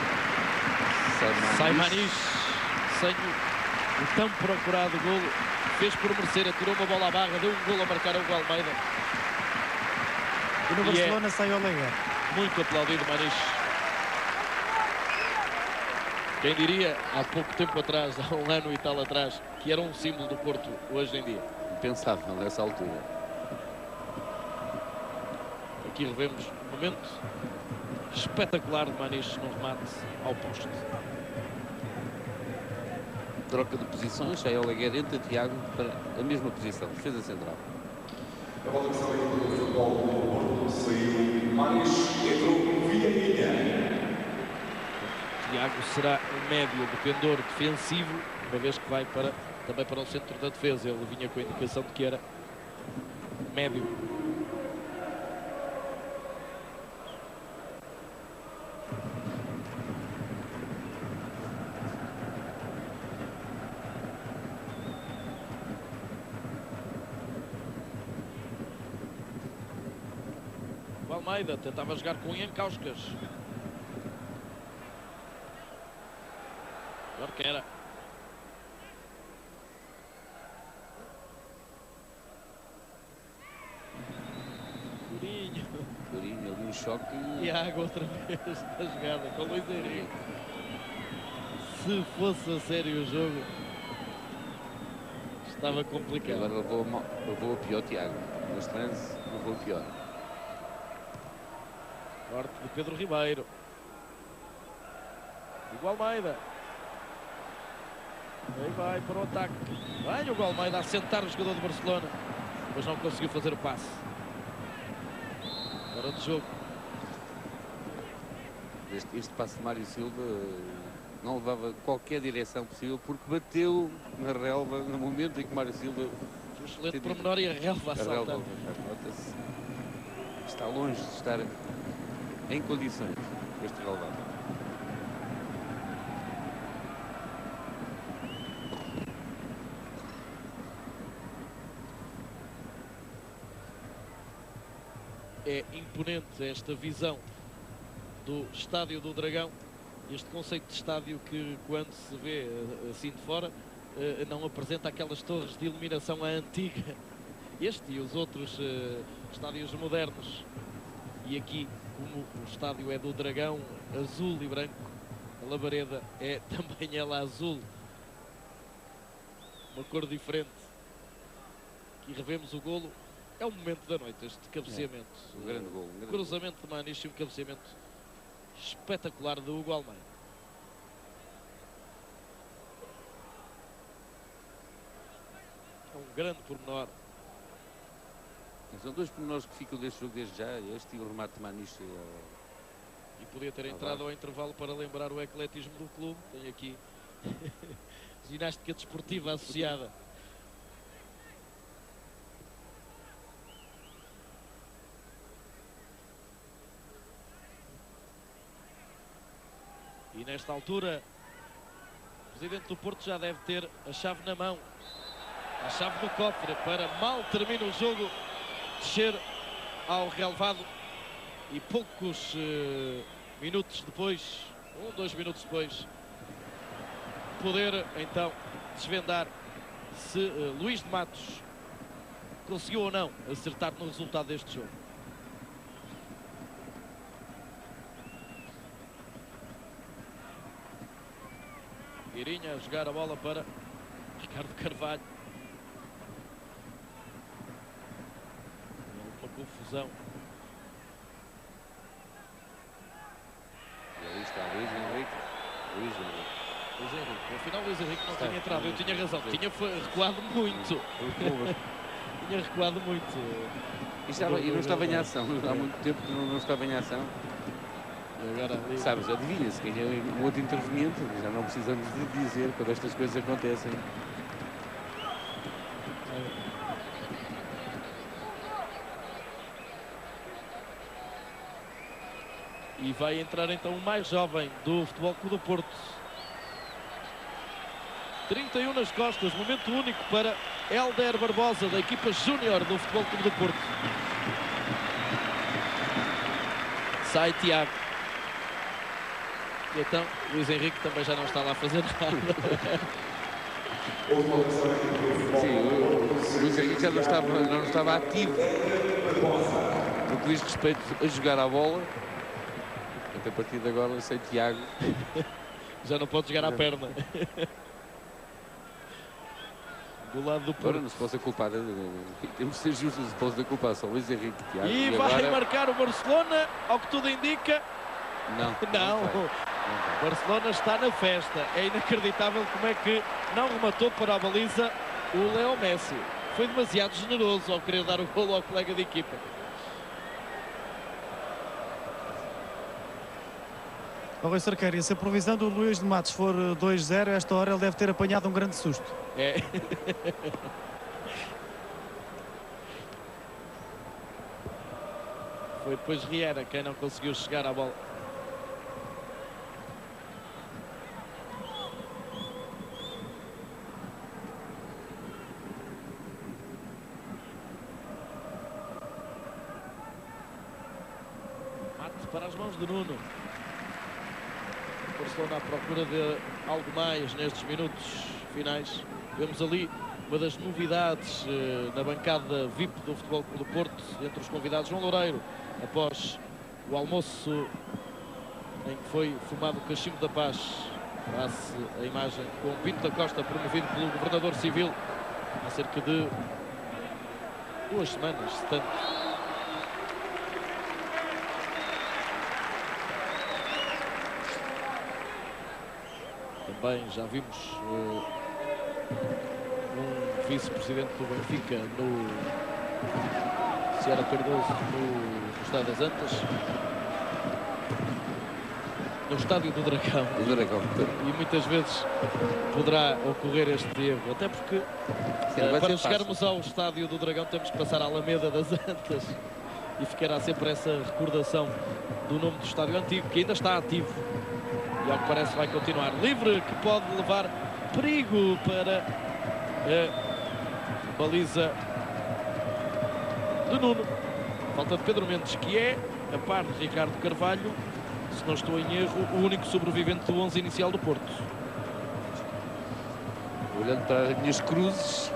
Speaker 1: Saimanis, sem o tão procurado golo, fez por merecer, atirou uma bola à barra, deu um golo a marcar o Almeida.
Speaker 3: E no Barcelona sai Oleguer.
Speaker 1: Muito aplaudido, Manis. Quem diria, há pouco tempo atrás, há um ano e tal atrás, que era um símbolo do Porto hoje em dia.
Speaker 7: Impensável nessa altura.
Speaker 1: Aqui revemos um momento espetacular de Manis no remate ao poste.
Speaker 7: Troca de posições, sai Oleguer, entra Tiago para a mesma posição, defesa central.
Speaker 9: A bola que saiu do futebol do Porto, saiu mais, entrou Vieirinha.
Speaker 1: Tiago será um médio defensor defensivo, uma vez que vai também para o centro da defesa. Ele vinha com a indicação de que era médio. O Almeida tentava jogar com Ian Kauskas. Agora que era.
Speaker 7: Courinho, ali um choque.
Speaker 1: E a água outra vez na jogada com o Luís Henrique. Se fosse a sério o jogo, estava complicado.
Speaker 7: Agora levou a pior, Tiago. Neste lance, levou a pior.
Speaker 1: Corte de Pedro Ribeiro. O Almeida. Aí vai para o ataque. Vai o Almeida a sentar o jogador do Barcelona, mas não conseguiu fazer o passe. Hora de jogo.
Speaker 7: Este passe de Mário Silva não levava qualquer direção possível, porque bateu na relva no momento em que Mário Silva...
Speaker 1: Um excelente pormenor e a relva a saltar.
Speaker 7: Nota-se. Está longe de estar em condições este relvado.
Speaker 1: É imponente esta visão do Estádio do Dragão, este conceito de estádio que, quando se vê assim de fora, não apresenta aquelas torres de iluminação à antiga. Este e os outros estádios modernos. E aqui, como o estádio é do Dragão, azul e branco, a labareda é também ela azul, uma cor diferente. Aqui revemos o golo. É o momento da noite, este cabeceamento.
Speaker 7: Um grande gol.
Speaker 1: Cruzamento de Manis e um cabeceamento espetacular de Hugo Almeida. É um grande pormenor.
Speaker 7: São dois pormenores que ficam deste jogo desde já. Este e o remate de Manis.
Speaker 1: E podia ter entrado ao intervalo para lembrar o ecletismo do clube. Tem aqui ginástica desportiva associada. E nesta altura, o presidente do Porto já deve ter a chave na mão, a chave do cofre, para, mal termina o jogo, descer ao relvado e poucos minutos depois, 2 minutos depois, poder então desvendar se Luís de Matos conseguiu ou não acertar no resultado deste jogo. Vieirinha a jogar a bola para Ricardo Carvalho. Uma confusão.
Speaker 7: E ali está Luís Henrique.
Speaker 1: Luís Henrique. Afinal, Luís Henrique não tinha entrado. Eu tinha razão. Tinha recuado muito. Tinha recuado muito.
Speaker 7: E não estava em ação. Há muito tempo que não estava em ação.
Speaker 1: Agora,
Speaker 7: sabes, adivinha-se quem é um outro interveniente. Já não precisamos de dizer quando estas coisas acontecem.
Speaker 1: E vai entrar então o mais jovem do Futebol Clube do Porto. 31 nas costas, momento único para Hélder Barbosa, da equipa júnior do Futebol Clube do Porto. Sai Tiago. E então, Luís Henrique também já não está lá a fazer nada.
Speaker 7: Sim, o Luís Henrique já não estava ativo no que diz respeito a jogar a bola. A partir de agora, sem Tiago.
Speaker 1: Já não pode jogar à perna. Do lado do Porto.
Speaker 7: Agora não se possa culpar. Temos de ser justos, não se possa culpar só Luís Henrique e Tiago.
Speaker 1: E vai agora... marcar o Barcelona, ao que tudo indica. Não. O Barcelona está na festa. É inacreditável como é que não rematou para a baliza o Leo Messi. Foi demasiado generoso ao querer dar o golo ao colega de equipa.
Speaker 3: Rui Cerqueira, se a previsão do Luís de Matos for 2-0, a esta hora ele deve ter apanhado um grande susto.
Speaker 1: É. Foi depois Riera quem não conseguiu chegar à bola. Mate para as mãos de Nuno. Barcelona à procura de algo mais nestes minutos finais. Vemos ali uma das novidades na bancada VIP do Futebol Clube do Porto, entre os convidados João Loureiro, após o almoço em que foi fumado o cachimbo da paz. Passe a imagem com Pinto da Costa, promovido pelo Governador Civil há cerca de 2 semanas, se tanto. Também já vimos um vice-presidente do Benfica no Sierra Cardoso, no Estádio das Antas, no Estádio do Dragão. E muitas vezes poderá ocorrer este erro, até porque para chegarmos ao Estádio do Dragão temos que passar a Alameda das Antas e ficará sempre essa recordação do nome do estádio antigo, que ainda está ativo. E ao que parece vai continuar livre, que pode levar perigo para a baliza de Nuno. Falta de Pedro Mendes, que é, a par de Ricardo Carvalho, se não estou em erro, o único sobrevivente do 11 inicial do Porto.
Speaker 7: Olhando para as minhas cruzes,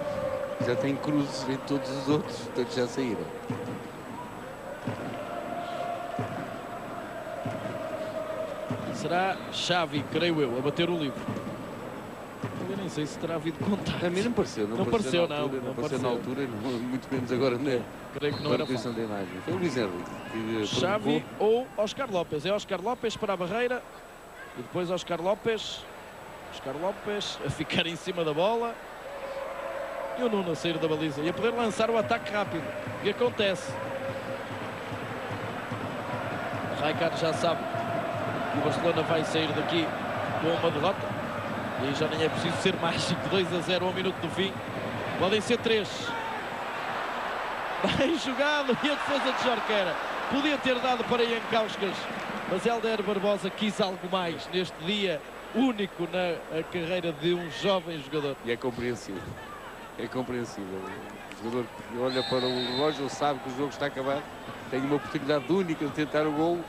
Speaker 7: já tem cruzes em todos os outros, portanto já saíram.
Speaker 1: Será Xavi, creio eu, a bater o livro. Eu nem sei se terá havido contato.
Speaker 7: A mim não pareceu. Não pareceu na altura, muito menos agora na
Speaker 1: creio que não era
Speaker 7: repetição da imagem. Foi o Luís Henrique.
Speaker 1: Xavi ou Óscar López. É Óscar López para a barreira. E depois Óscar López a ficar em cima da bola. E o Nuno a sair da baliza. E a poder lançar o ataque rápido. E acontece. Rijkaard já sabe que o Barcelona vai sair daqui com uma derrota. E aí já nem é preciso ser mágico. 2-0 ao minuto do fim. Podem ser 3. Bem jogado. E a defesa de Jorquera. Podia ter dado para Ian Kauskas. Mas Hélder Barbosa quis algo mais neste dia único na carreira de um jovem jogador.
Speaker 7: E é compreensível. É compreensível. O jogador que olha para o relógio sabe que o jogo está a acabar. Tem uma oportunidade única de tentar o golo.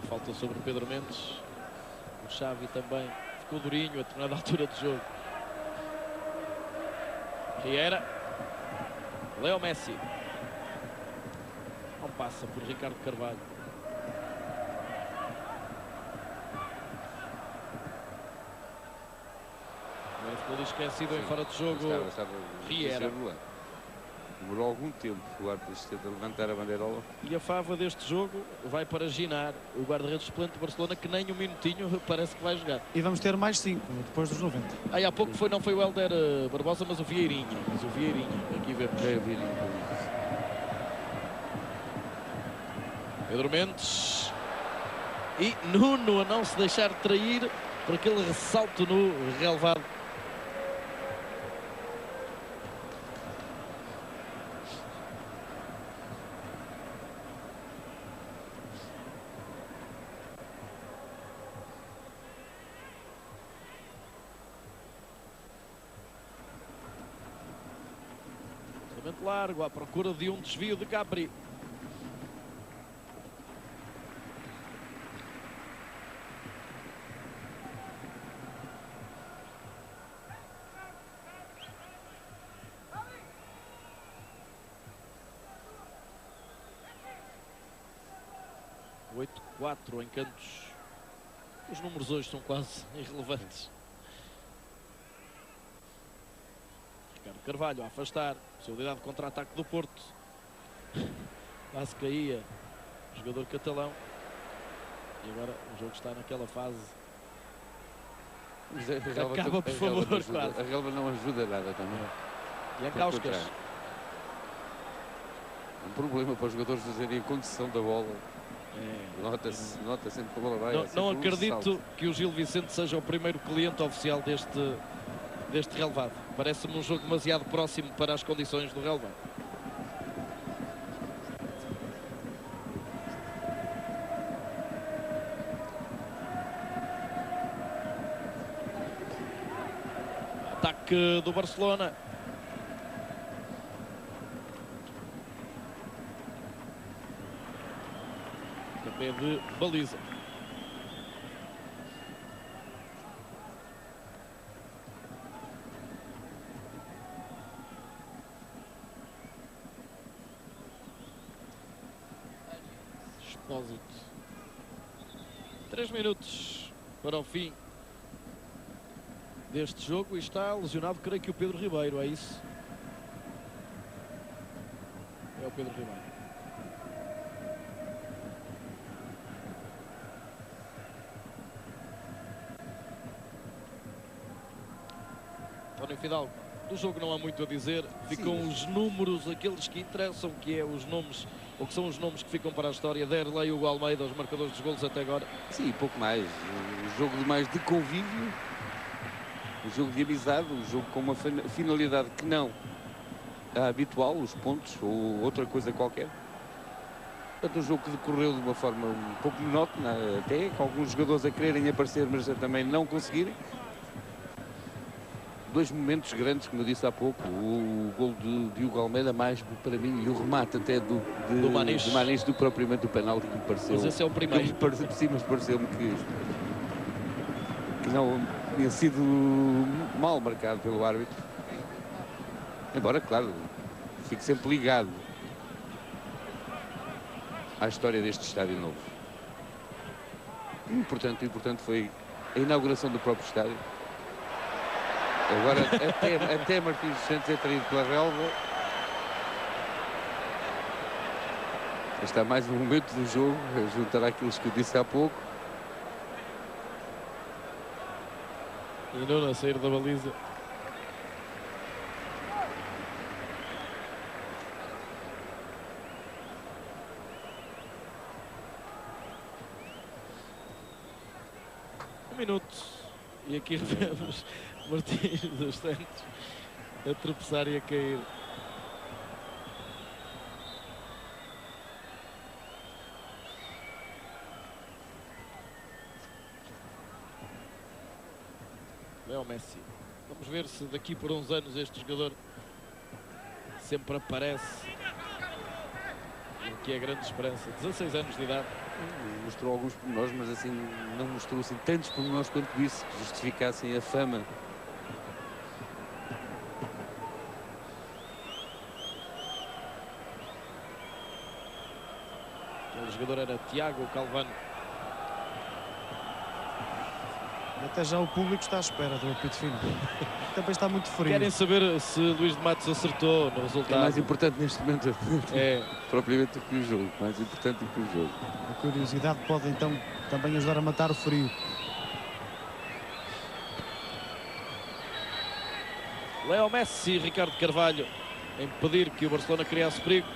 Speaker 1: Falta sobre Pedro Mendes. O Xavi também ficou durinho a determinada altura do jogo. Riera. Leo Messi. Não passa por Ricardo Carvalho. Ficou esquecido em fora de jogo.
Speaker 7: Estava
Speaker 1: Riera.
Speaker 7: Demorou algum tempo o árbitro a levantar a bandeirola.
Speaker 1: E a fava deste jogo vai para Ginar, o guarda-redes suplente de Barcelona, que nem um minutinho parece que vai jogar.
Speaker 3: E vamos ter mais 5 depois dos 90.
Speaker 1: Aí há pouco não foi o Helder Barbosa, mas o Vieirinha. Aqui vemos.
Speaker 7: É o Vieirinha.
Speaker 1: Pedro Mendes. E Nuno a não se deixar trair por aquele ressalto no relevado. Largo à procura de um desvio de Capri. Oito, 4 em cantos. Os números hoje são quase irrelevantes. Ricardo Carvalho a afastar. Possibilidade de contra-ataque do Porto. Lá se caía o jogador catalão. E agora o jogo está naquela fase. Acaba, por favor, quase.
Speaker 7: A relva não ajuda nada também.
Speaker 1: E a Causcas.
Speaker 7: Um problema para os jogadores fazerem a condução da bola. Nota sempre que a bola vai.
Speaker 1: Não acredito que o Gil Vicente seja o primeiro cliente oficial deste relevado. Parece-me um jogo demasiado próximo para as condições do relevado. Ataque do Barcelona. Também de baliza. Expósito. 3 minutos para o fim deste jogo e está lesionado, creio que o Pedro Ribeiro, é isso? É o Pedro Ribeiro. António Fidalgo, do jogo não há muito a dizer, ficam os números, aqueles que interessam, que é os nomes, ou que são os nomes que ficam para a história. Derlei e Hugo Almeida, os marcadores dos golos até agora.
Speaker 7: Sim, pouco mais. Um jogo mais de convívio, um jogo de amizade, um jogo com uma finalidade que não é habitual, os pontos ou outra coisa qualquer. Portanto, um jogo que decorreu de uma forma um pouco monótona, até com alguns jogadores a quererem aparecer, mas a também não conseguirem. Dois momentos grandes, como eu disse há pouco, o gol de Hugo Almeida, mais para mim, e o remate até do Maniche do propriamente do penalti, que me pareceu.
Speaker 1: Mas esse é o primeiro.
Speaker 7: Sim, mas pareceu-me que não tinha sido mal marcado pelo árbitro. Embora, claro, fique sempre ligado à história deste estádio novo. O importante foi a inauguração do próprio estádio. Agora, até Martins dos Santos é traído pela relva. Está mais um momento do jogo, a juntar àquilo que eu disse há pouco.
Speaker 1: E Nuno a sair da baliza. Um minuto. E aqui revemos Martins dos Santos a tropeçar e a cair. Léo Messi. Vamos ver se daqui por uns anos este jogador sempre aparece. O que é grande esperança. 16 anos de idade.
Speaker 7: Mostrou alguns pormenores, mas assim não mostrou assim tantos pormenores quanto isso que justificassem a fama.
Speaker 1: Aquele jogador era Tiago Calvano.
Speaker 3: Até já o público está à espera do apito final. Também está muito frio.
Speaker 1: Querem saber se Luís de Matos acertou no
Speaker 7: É
Speaker 1: resultado.
Speaker 7: mais importante neste momento,
Speaker 1: É.
Speaker 7: propriamente, do que o jogo. Mais importante do que o jogo.
Speaker 3: A curiosidade pode então também ajudar a matar o frio.
Speaker 1: Leo Messi e Ricardo Carvalho a impedir que o Barcelona criasse perigo.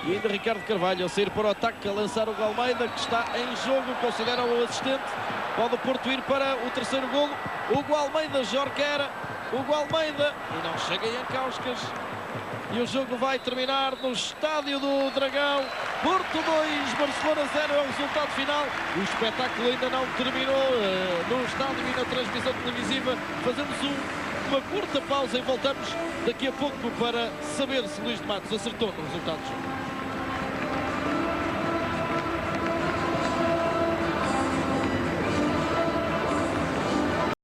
Speaker 1: E ainda Ricardo Carvalho a sair para o ataque, a lançar o Almeida, que está em jogo, considera o assistente. Pode o Porto ir para o terceiro golo. Hugo Almeida, Jorquera. Hugo Almeida. E não chega em Ancauscas. E o jogo vai terminar no estádio do Dragão. Porto 2, Barcelona 0 é o resultado final. O espetáculo ainda não terminou no estádio e na transmissão televisiva. Fazemos uma curta pausa e voltamos daqui a pouco para saber se Luís de Matos acertou no resultado do jogo.